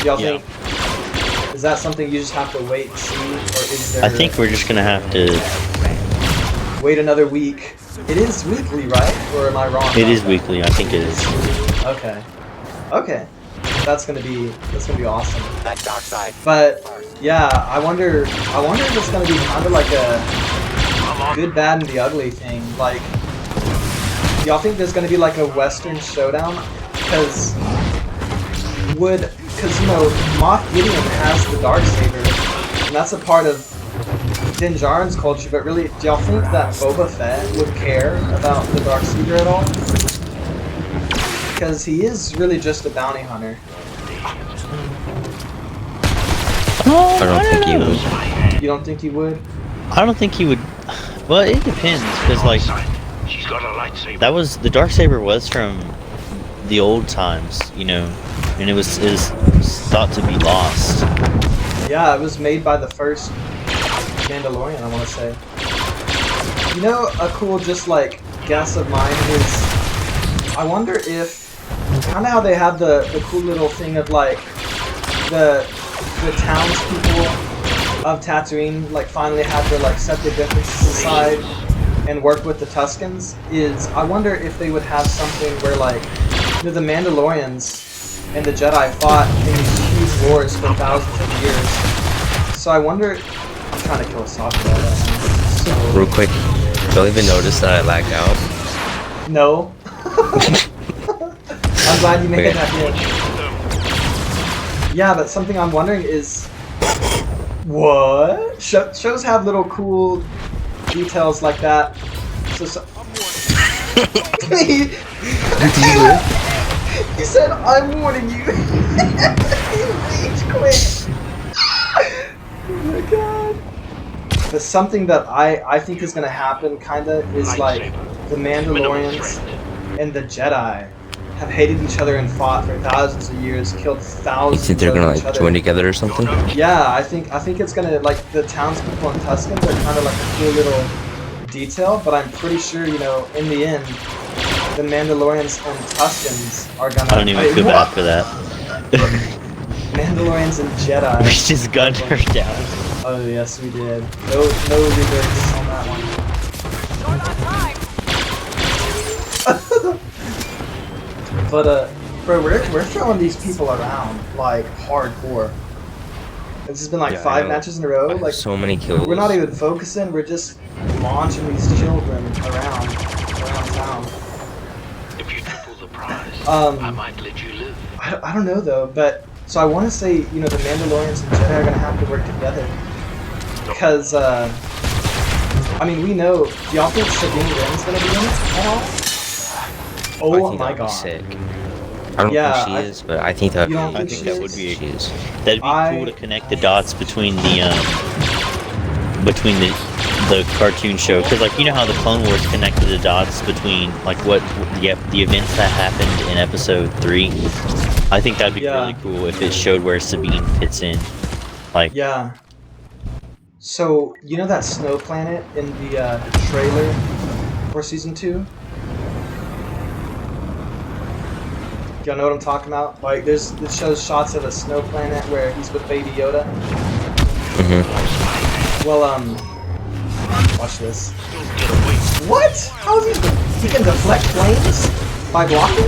Y'all think? Is that something you just have to wait and see, or is there? I think we're just gonna have to wait another week. It is weekly, right? Or am I wrong? It is weekly. I think it is. Okay. Okay. That's gonna be awesome. But yeah, I wonder if it's gonna be kind of like a good, bad, and the ugly thing. Like, y'all think there's gonna be like a Western showdown? Because you know, Moff Gideon has the Darksaber, and that's a part of Din Djarin's culture, but really, do y'all think that Boba Fett would care about the Darksaber at all? Because he is really just a bounty hunter. I don't think he would. You don't think he would? I don't think he would. Well, it depends, because, like, She's got a lightsaber. that was the Darksaber was from the old times, you know, and it was thought to be lost. Yeah, it was made by the first Mandalorian, I want to say. You know, a cool just like guess of mine is, I wonder if kind of how they have the cool little thing of like the townspeople of Tatooine like finally have to like set their differences aside and work with the Tuskens. Is I wonder if they would have something where, like, you know, the Mandalorians and the Jedi fought in these huge wars for thousands of years. So I wonder. I'm trying to kill a soft ball right now. So... Real quick, don't even notice that I lagged out. No. I'm glad you made it that good. Yeah, but something I'm wondering is, what? Shows have little cool details like that. So... He said, "I'm warning you." He rage quit. Oh my god. But something that I think is going to happen, kinda, is like the Mandalorians and the Jedi have hated each other and fought for thousands of years, killed thousands. You think they're of gonna like join together or something? Yeah, I think it's gonna, like, the townspeople in Tusken are kind of like a cool little detail, but I'm pretty sure, you know, in the end, the Mandalorians and Tuskens are gonna. I don't even feel bad for that. Mandalorians and Jedi. We just gunned her down. Oh yes, we did. No regrets on that one. But bro, we're throwing these people around like hardcore. This has been like 5 matches in a row. Like, so many kills. We're not even focusing. We're just launching these children around town. If you triple the prize, I might let you live. I don't know though, but so I want to say, you know, the Mandalorians and Jedi are gonna have to work together because I mean, we know. Do y'all think Sabine Wren's gonna be in it at all? Oh my god! Sick. I don't think she is, but I think that. I think that would be. That'd be cool to connect the dots between the cartoon show, because, like, you know how the Clone Wars connected the dots between, like, what the events that happened in Episode 3. I think that'd be really cool if it showed where Sabine fits in. Like, yeah. So you know that snow planet in the trailer for season 2? y'all know what I'm talking about? Like, it shows shots of a snow planet where he's with Baby Yoda. Well, watch this. What? How is he can deflect flames by blocking?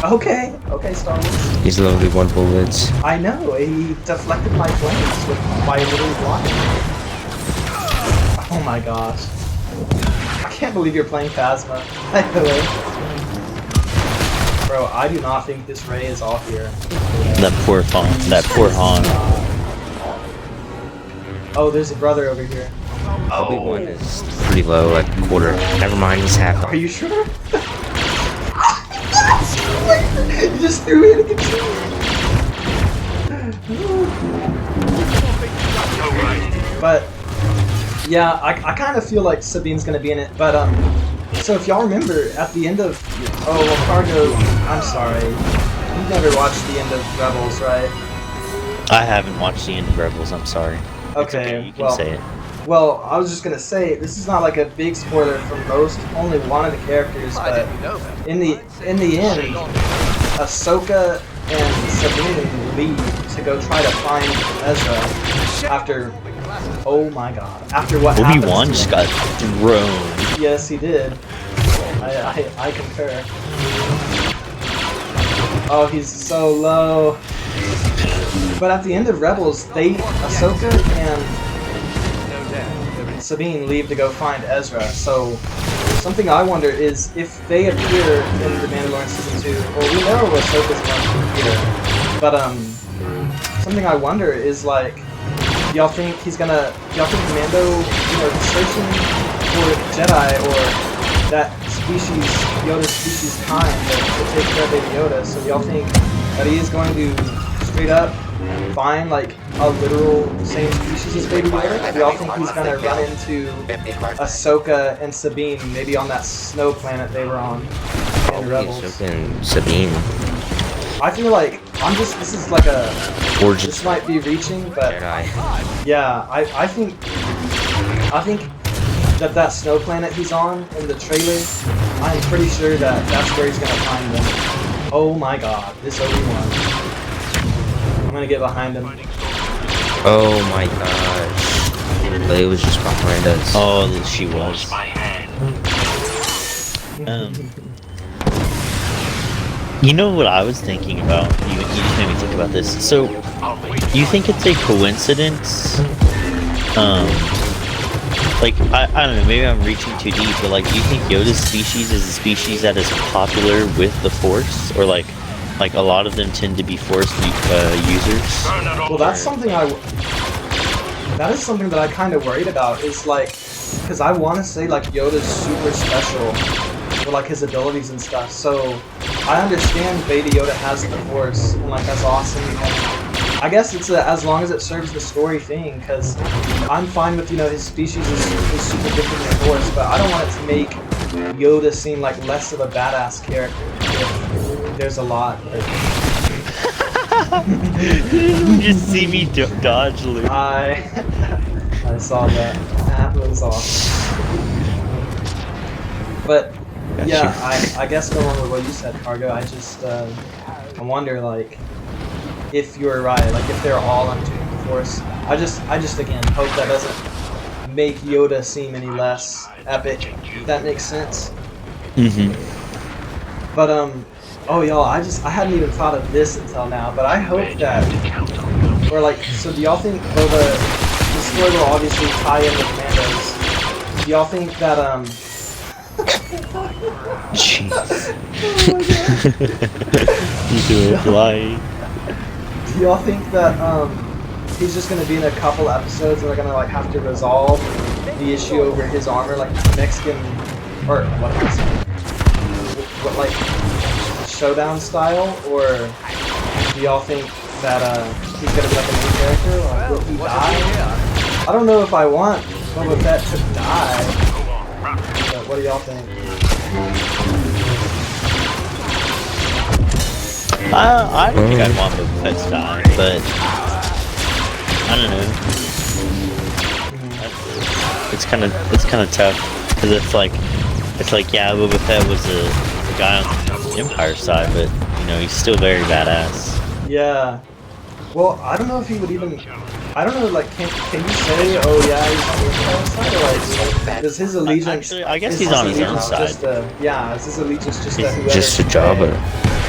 Okay, Star Wars. He's literally one bullets. I know, he deflected my flames by literally blocking. Oh my gosh. I can't believe you're playing Phasma. Bro, I do not think this Rey is off here. That poor Han. Oh, there's a brother over here. Obi-Wan is pretty low, like quarter. Never mind, he's half. Are you sure? You just threw me in a control. But yeah, I kind of feel like Sabine's gonna be in it. But so if y'all remember at the end of Cargo, I'm sorry, you've never watched the end of Rebels, right? I haven't watched the end of Rebels. I'm sorry. Okay, you can say it. Well, I was just gonna say this is not like a big spoiler for most, only one of the characters, but in the end, Ahsoka and Sabine leave to go try to find Ezra after. Oh my God! After what happened? Obi-Wan just got thrown. Yes, he did. I concur. Oh, he's so low. But at the end of Rebels, Ahsoka and Sabine leave to go find Ezra. So something I wonder is if they appear in The Mandalorian Season 2. Well, we know Ahsoka's going to appear, but something I wonder is like, do y'all think Mando, is searching for Jedi or that species, Yoda's species kind to take care of Baby Yoda? So do y'all think that he is going to straight up find like a literal same species as Baby Yoda? Do y'all think he's gonna run into Ahsoka and Sabine maybe on that snow planet they were on in Rebels? Ahsoka and Sabine. I feel like this is like this might be reaching, but Jedi. yeah, I think that snow planet he's on in the trailer, I'm pretty sure that's where he's gonna find them. Oh my God, this Obi-Wan. I'm gonna get behind him. Oh my gosh. Leia was just behind us. Oh, she was. You know what I was thinking about? You just made me think about this. So, you think it's a coincidence? Like, I don't know, maybe I'm reaching too deep, but like, do you think Yoda's species is a species that is popular with the Force? Or like a lot of them tend to be Force users? Well, that's something that is something that I kind of worried about, is like, because I want to say like Yoda's super special for like his abilities and stuff, so I understand Baby Yoda has the Force, and like that's awesome, and I guess it's as long as it serves the story thing, because I'm fine with, his species is super different than the Force, but I don't want it to make Yoda seem like less of a badass character. There's a lot. You just see me dodge Luke. I saw that. That was awesome. But yeah, I guess going with what you said, Cargo, I just I wonder like if you're right, like if they're all untuned the Force. I just again hope that doesn't make Yoda seem any less epic. If that makes sense. But oh y'all, I hadn't even thought of this until now, but I hope that, or like, so do y'all think, the story will obviously tie in with Mando's, do y'all think that, Jeez. You do it lying. Do y'all think that, he's just gonna be in a couple episodes and they're gonna like have to resolve the issue over his armor, like Mexican, or what like showdown style, or do y'all think that he's gonna be like a main character, or will he die? I don't know if I want Boba Fett to die, but what do y'all think? I don't think I'd want Boba Fett to die, but I don't know. It's kind of tough because it's like yeah, Boba Fett was the guy on the Empire side, but he's still very badass. Yeah. Well, I don't know if he would even. I don't know. Like, can you say, oh yeah, he's on the side, or like, does his allegiance? Actually, I guess he's on his own side. Yeah, is his allegiance just to whoever? Just a Jabba.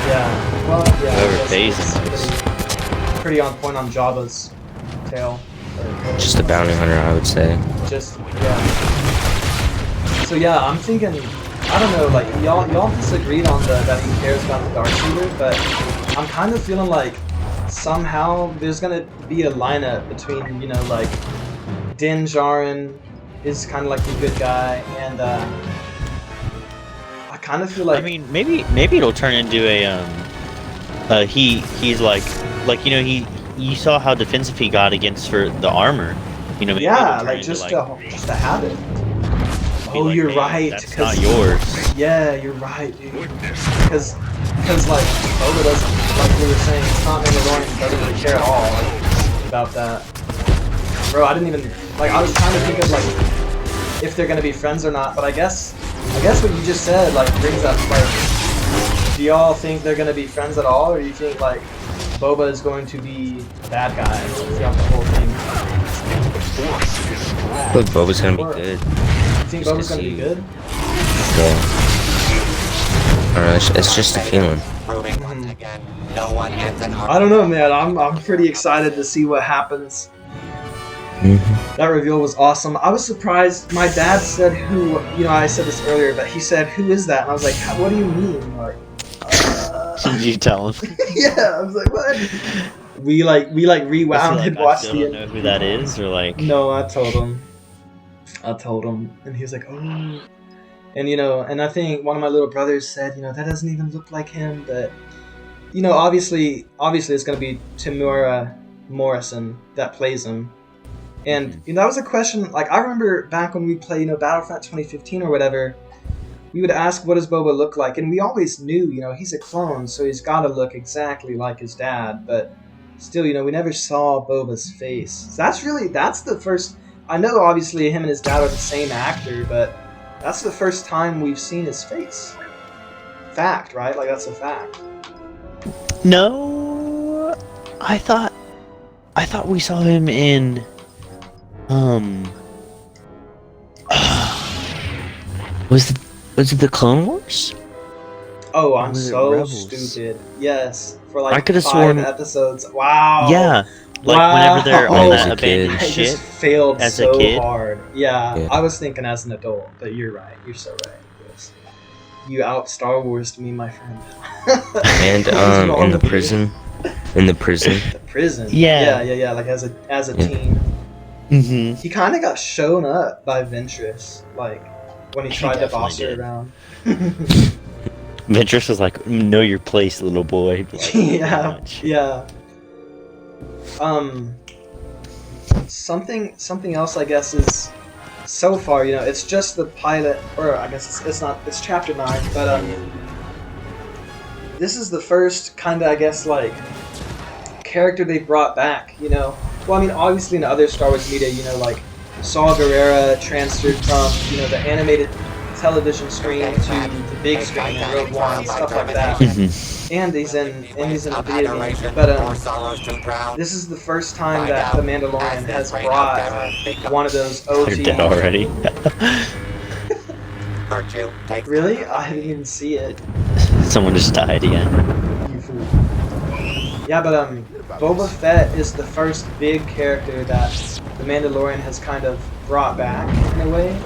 Yeah. Well, yeah. Whoever pays him. Pretty on point on Jabba's tail. Just a bounty hunter, I would say. Just yeah. So yeah, I'm thinking. I don't know. Like y'all disagreed on that he cares about the Darkseeker, but I'm kind of feeling like somehow there's gonna be a lineup between like Din Djarin is kind of like the good guy, and I kind of feel like. I mean, maybe it'll turn into a he's like you saw how defensive he got against for the armar, maybe yeah, like just to have it. Oh, like, you're hey, right. That's not yours. Yeah, you're right, dude. Because like Boba doesn't, like we were saying, it's not Mandalorian doesn't really care at all about that. Bro, I didn't even like. I was trying to think of like if they're gonna be friends or not, but I guess what you just said like brings up like, do y'all think they're gonna be friends at all, or do you think like Boba is going to be a bad guy throughout the whole thing? I think Boba's gonna be good. You think Boba's gonna be good? Yeah. I don't know, it's just a feeling. I don't know, man. I'm pretty excited to see what happens. That reveal was awesome. I was surprised. My dad said who, I said this earlier, but he said, who is that? And I was like, what do you mean? Like, Did you tell him? Yeah, I was like, what? We rewound and watched the. I don't know who that is, or like. No, I told him, and he was like, oh. And and I think one of my little brothers said, that doesn't even look like him, but obviously it's gonna be Tamura Morrison that plays him. And that was a question. Like I remember back when we played, Battlefront 2015 or whatever, we would ask, what does Boba look like? And we always knew, he's a clone, so he's got to look exactly like his dad. But still, we never saw Boba's face. So that's the first. I know obviously him and his dad are the same actor, but that's the first time we've seen his face. Fact, right? Like that's a fact. No, I thought we saw him in. Was it the Clone Wars? Oh, I'm so stupid. Yes, for like I could have 5 sworn episodes. Wow. Yeah, like whenever they're on that abandoned I ship. just failed as so a kid. hard. Yeah, I was thinking as an adult, but you're right. You're so right. Yes. You out Star Wars to me, my friend. And in the prison. The prison. Yeah. Yeah. Like as a teen. Mm-hmm. He kind of got shown up by Ventress, like when he tried to boss her around. Ventress was like, "Know your place, little boy." Like, yeah. Something else, I guess, is so far. It's just the pilot, or I guess it's not. It's chapter 9, but this is the first kind of, I guess, like character they brought back. Well, I mean, obviously in other Star Wars media, like Saw Gerrera transferred from the animated television screen to the big screen in Rogue One, stuff like that. And he's in a video game. But this is the first time that the Mandalorian has brought one of those OT. You're dead already. Really? I didn't even see it. Someone just died again. You fool. Yeah, but Boba Fett is the first big character that the Mandalorian has kind of brought back in a way.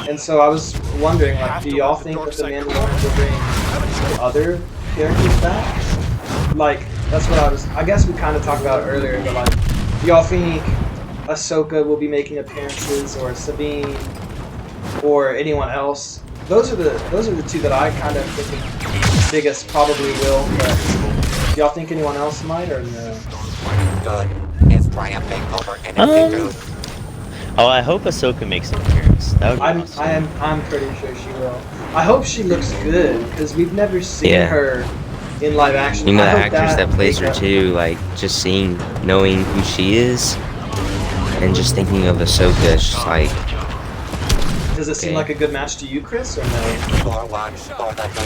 And so I was wondering, like, do y'all think that the Mandalorian will bring other characters back? Like, that's what I guess we kind of talked about it earlier, but like, do y'all think Ahsoka will be making appearances, or Sabine, or anyone else? Those are the two that I kind of think the biggest probably will, but do y'all think anyone else might, or no? Good is triumphing over anything. Oh, I hope Ahsoka makes an appearance. That would be awesome. I'm pretty sure she will. I hope she looks good, because we've never seen her in live action. The actress that plays her too, like just knowing who she is, and just thinking of Ahsoka, it's just like. Does it seem like a good match to you, Chris, or no?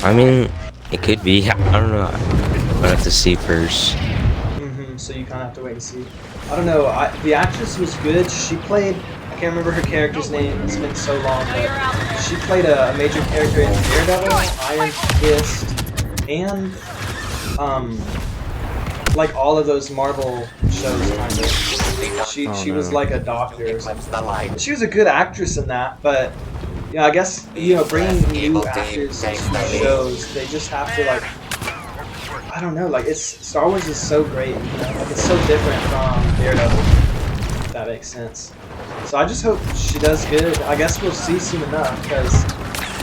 I mean, It could be. I don't know. I'll have to see first. So you kind of have to wait and see. I don't know. The actress was good. She played. I can't remember her character's name. It's been so long, but she played a major character in Daredevil, Iron Fist, and like all of those Marvel shows, kind of. She was like a doctor or something. She was a good actress in that, but yeah, I guess bringing new actors to shows, they just have to like. I don't know, like Star Wars is so great, like it's so different from Daredevil, if that makes sense. So I just hope she does good. I guess we'll see soon enough, because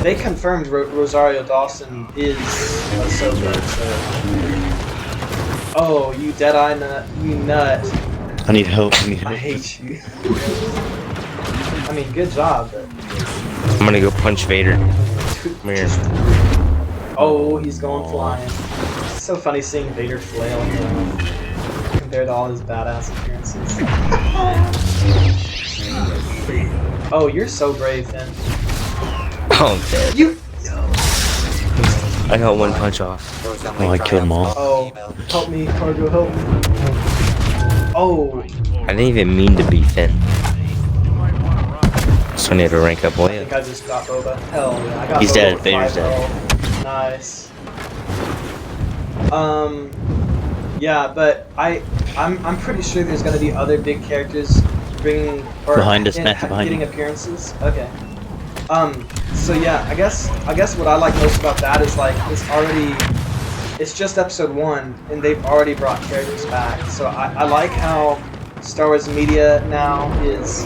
they confirmed Rosario Dawson is Ahsoka, so... Oh, you dead-eye nut, you nut. I need help. I hate you. I mean, good job, but... I'm gonna go punch Vader. Come here. Oh, he's going flying. It's so funny seeing Vader flail compared to all his badass appearances. Oh, you're so brave, Finn. Oh, I'm dead. I got one punch off. Oh, I killed them all. Oh, help me, Cargo, help me. Oh. I didn't even mean to be Finn. So I need to rank up I Leia. think I just got Boba. Hell yeah, I got He's Boba dead, with Vader's 5 dead. health. Nice. Yeah, but I'm pretty sure there's gonna be other big characters bringing or Behind us, Matthew, behind getting you. appearances. Okay. So yeah, I guess what I like most about that is like it's just episode 1 and they've already brought characters back. So I like how Star Wars media now is.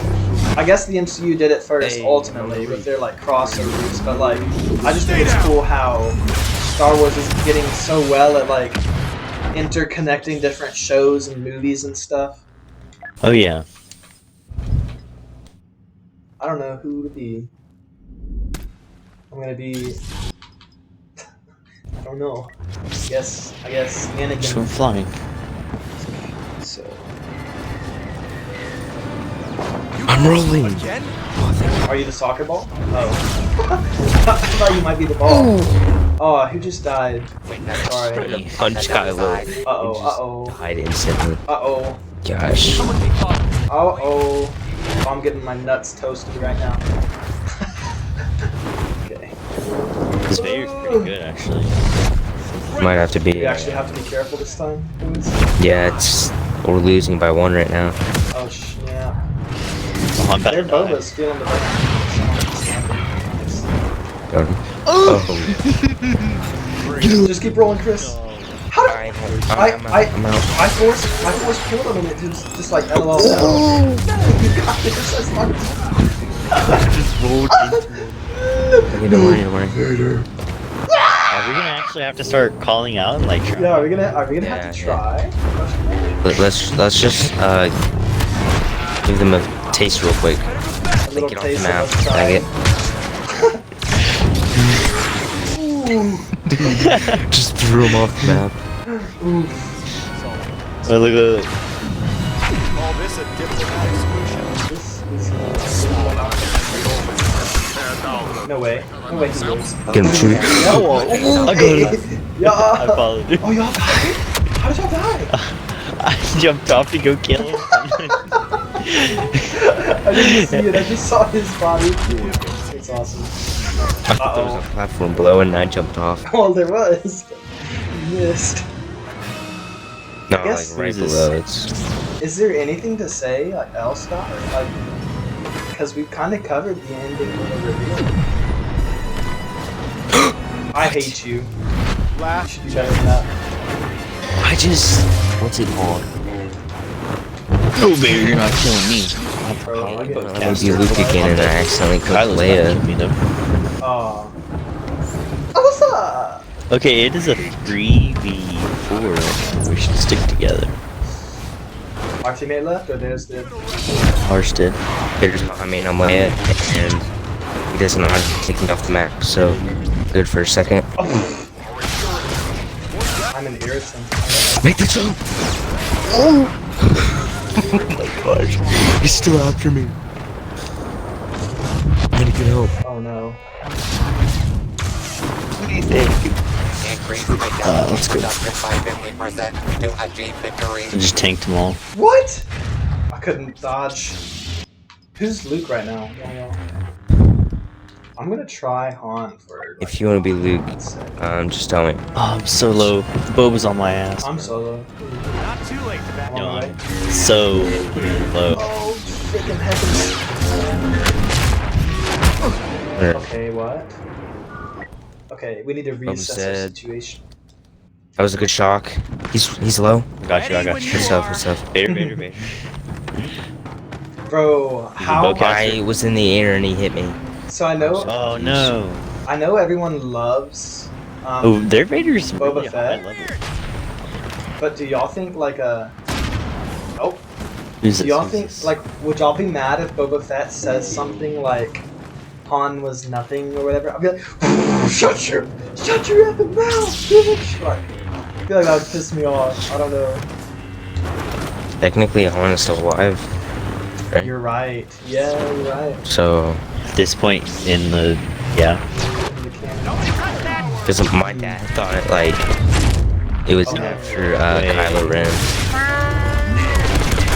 I guess the MCU did it first ultimately with their like crossovers, but like I just think it's cool how Star Wars is getting so well at like interconnecting different shows and movies and stuff. Oh yeah. I don't know who to be. I'm gonna be. I don't know. I guess Anakin. So I'm flying. So. I'm rolling. Are you the soccer ball? Oh. I thought you might be the ball. Oh, who just died? Sorry. Punch Kylo. Uh-oh. Died instantly. Uh-oh. Gosh. Uh-oh. Oh, I'm getting my nuts toasted right now. Okay. This Vader's pretty good, actually. Might have to be. We actually have to be careful this time, boys. Yeah, we're losing by 1 right now. Oh, snap. Oh, I'm about Their to die. Boba's stealing the ball. Oh. Just keep rolling, Chris. How did I'm out. I force killed him and it just like LOL. You got this as long as Just rolled into it. Okay, don't worry. Are we gonna actually have to start calling out and like? Yeah, are we gonna have to try? Let's just give them a taste real quick. A little Get off taste the map. of us trying. Just threw him off the map. Oh, look. Call this a diplomatic solution. No way he lives. Get him, shoot. I got it. Yeah. I followed you. Oh, y'all died? How did y'all die? I jumped off to go kill him. I didn't see it. I just saw his body. It's awesome. I thought there was a platform below and I jumped off. Oh, there was. You missed. No, I guess like right there's below. Is there anything to say like else, Scott? Like, because we've kind of covered the ending of the reveal. I hate you. You should do better than that. What's it called? No, Vader, you're not killing me. Bro, I get I made you Luke again and I accidentally clicked Kylo's not Leia. killing me though. Oh, what's up? Okay, it is a 3v4. We should stick together. Our teammate left, or theirs did? Ours did. Vader's behind me and I'm Leia and he doesn't know how to take me off the map, so good for a second. Oh. I'm an irritant. Make the jump! Oh! Oh my gosh. He's still after me. I need to get help. Oh no. What do you think? increase my let's go. production by 50% to achieve victory. I just tanked them all. What? I couldn't dodge. Who's Luke right now? I'm gonna try Han for. If you want to be Luke, just tell me. Oh, I'm so low. Boba's on my ass. I'm bro. solo. Not too late to back No, All I'm right. so low. Oh, freaking heavens. Where? Okay, what? Okay, we need to reassess our said- situation. That was a good shock. He's low. Got you, I got you. What's up? What's up? Vader, Vader, Vader. Bro, how? bowcaster? I was in the air and he hit me. So I know. Oh no. I know everyone loves. Oh, their Vader's Boba really Fett? high level. But do y'all think like a? Oh. Who's Do this? y'all Who's think this? like would y'all be mad if Boba Fett says something like Han was nothing or whatever? I'd be like, shut your effing mouth, bitch! Like, I feel like that would piss me off. I don't know. Technically, Han is still alive. Right? You're right. Yeah, you're right. So, At this point in the In the canon. because my dad thought it like it was Okay. after Wait. Kylo Ren,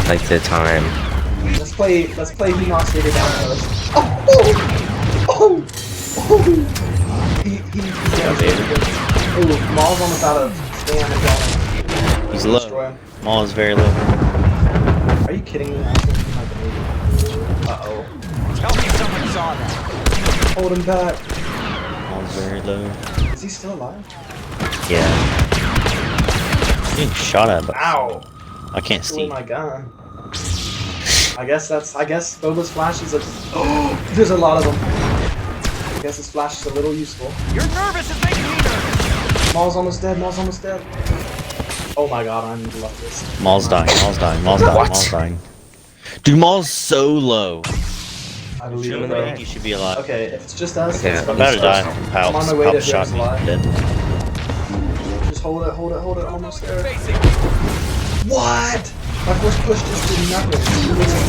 like the time. Let's play He Knocks Vader Down first. Oh! He Oh, Maul's almost out of spam and he's destroy low. him. Maul is very low. Are you kidding me? I think he might be. Uh-oh. Tell me someone saw that. Hold him back. Maul is very low. Is he still alive? Yeah. He's getting shot at, but Ow! I can't Oh see. my god. I guess Boba's flash is a. Oh, there's a lot of them. I guess his flash is a little useful. You're nervous is making me nervous. Maul's almost dead. Oh my god, I'm luckiest. Maul's dying. Maul's dying. Maul's dying. What? Maul's dying. Dude, Maul's so low. I believe it, I bro. think he should be alive. Okay, if it's just us, Okay, it's I'm about to die. I'm on my way to Palps shot Vader's me alive. dead. Just hold it, almost there. Facing. What? My first push just did nothing. It did nothing.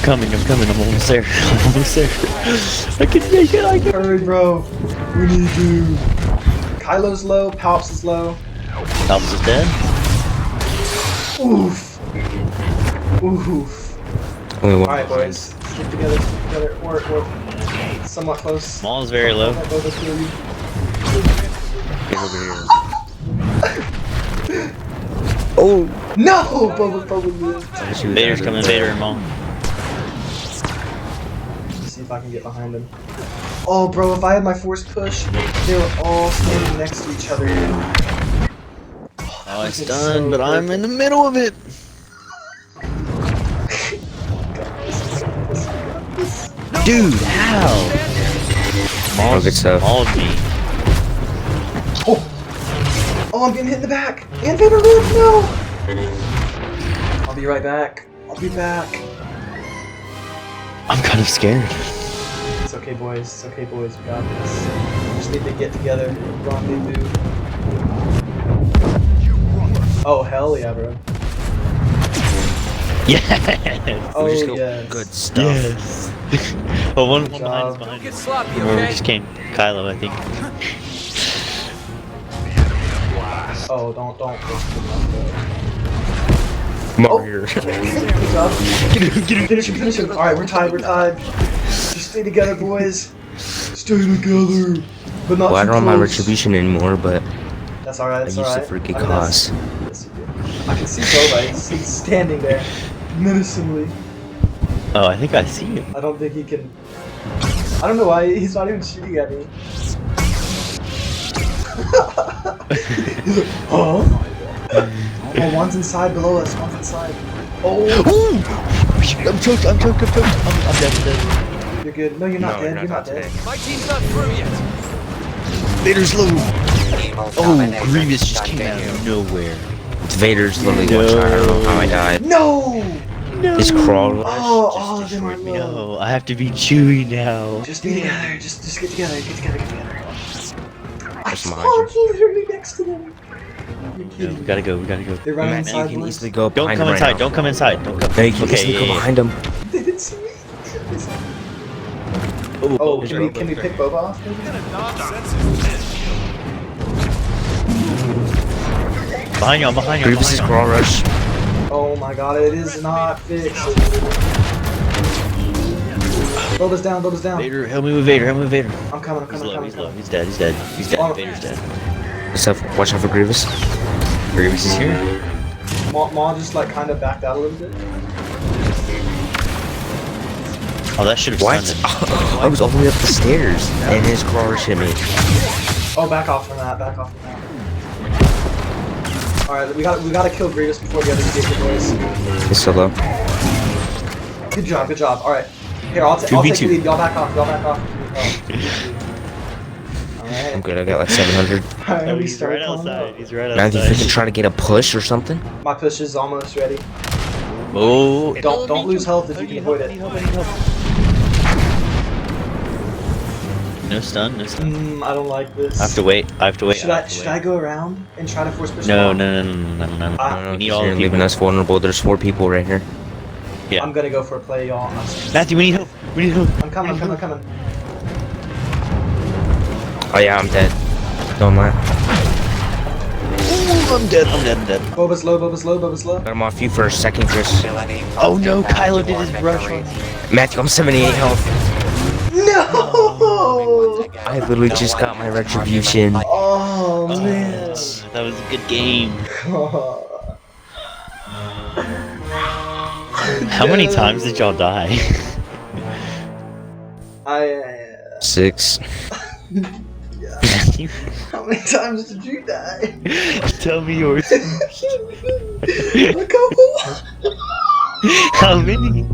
I'm coming. I'm almost there. I'm almost there. I can make it. I can. Hurry, bro. We need you. Kylo's low. Palps is low. Palps is dead. Oof. Oof. Only one. Alright, boys. Stick together. We're somewhat close. Maul is very low. Let Boba kill you. Get over here. Oh! No! Boba lived. Vader's coming. Vader and Maul. Let's see if I can get behind him. Oh, bro, if I had my force push, they were all standing next to each other. Oh, it's It's done, so but I'm in the middle of it. Dude, how? Oh, good stuff. Mauled me. Oh, I'm getting hit in the back. And Vader lived. No. I'll be right back. I'm kind of scared. It's okay, boys. We got this. We just need to get together. Rendezvous. Oh, hell yeah, bro. Yes. Oh, just go yes. good stuff. Yes. Well, one Good behind job. us. Get sloppy, Whoever okay? just came. Kylo, I think. Oh, don't push too Come Oh. over here. much, bro. Good job. Finish him. Alright, we're tied. Just stay together, boys. Stay together. But not Well, I too don't have my close. retribution anymore, but That's alright, I that's used alright. it for a good I mean, cause. yes, you do. I can see Boba. He's standing there, menacingly. Oh, I think I see him. I don't think he can. I don't know why he's not even shooting at me. He's like, huh? Oh, one's inside below us. One's inside. Oh, Ooh! I'm choked. I'm dead. you're good. No, you're not No, dead. You're not dead. My team's not through yet. Vader's low. Evil Oh, domination Grievous just came out continues. of nowhere. Vader's literally one shot. I don't know how I died. No! His crawl rush Oh, just then I destroyed me. love. No, I have to be Chewy now. Just be together. Just get together. I That's saw my him literally next to them. You're No, kidding we me. gotta go. They're running Man, inside. you can boys. easily go Don't behind come him inside. right now. Don't come inside. Don't come. No, you can easily go yeah. behind him. They didn't see me. Oh, Oh, can we pick Boba off? Maybe? What kind of nonsense is this? Behind y'all, behind y'all. Grievous is crawl rush. Oh my god, it is not fixed. Boba's down, Boba's down. Vader, help me with Vader, help me with Vader. I'm coming, He's low, coming. he's low. He's dead, he's dead. He's dead, Oh. Vader's dead. Watch out for Grievous. Grievous is here. Maul just like kind of backed out a little bit. Oh, that should have What? stunned him. I was all the way up the stairs, and his crawl rush hit me. Oh, back off from that, back off from that. Alright, we gotta kill Grievous before the others get the boys. It's so low. Good job, good job. Alright. Here, I'll take the 2v2. lead. Y'all back off, y'all back off. I'm Alright. good, I got like 700. Alright, we He's start right calling outside, out. he's right Now do you outside. freaking try to get a push or something? My push is almost ready. Oh, Don't lose health if you can avoid it. No stun, no stun. I don't like this. I have to wait, I have to wait. Should I go around and try to force push? No, Maul? no. No, We need you're all the leaving people. us vulnerable. There's 4 people right here. Yeah. I'm gonna go for a play, y'all. Matthew, we need help. We need help. I'm coming. Oh yeah, I'm dead. Don't lie. Ooh, I'm dead. Boba's low. Got him off you for a second, Chris. Oh no, Kylo did his rush on. Matthew, I'm 78 health. No! I literally just got my retribution. Oh man. That was a good game. How many times did y'all die? 6. How many times did you die? Tell me yours. A couple. How many?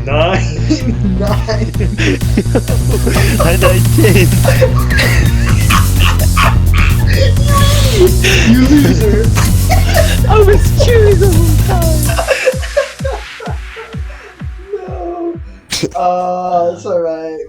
9. I died 10. You loser. I was cheering the whole time. No. It's alright.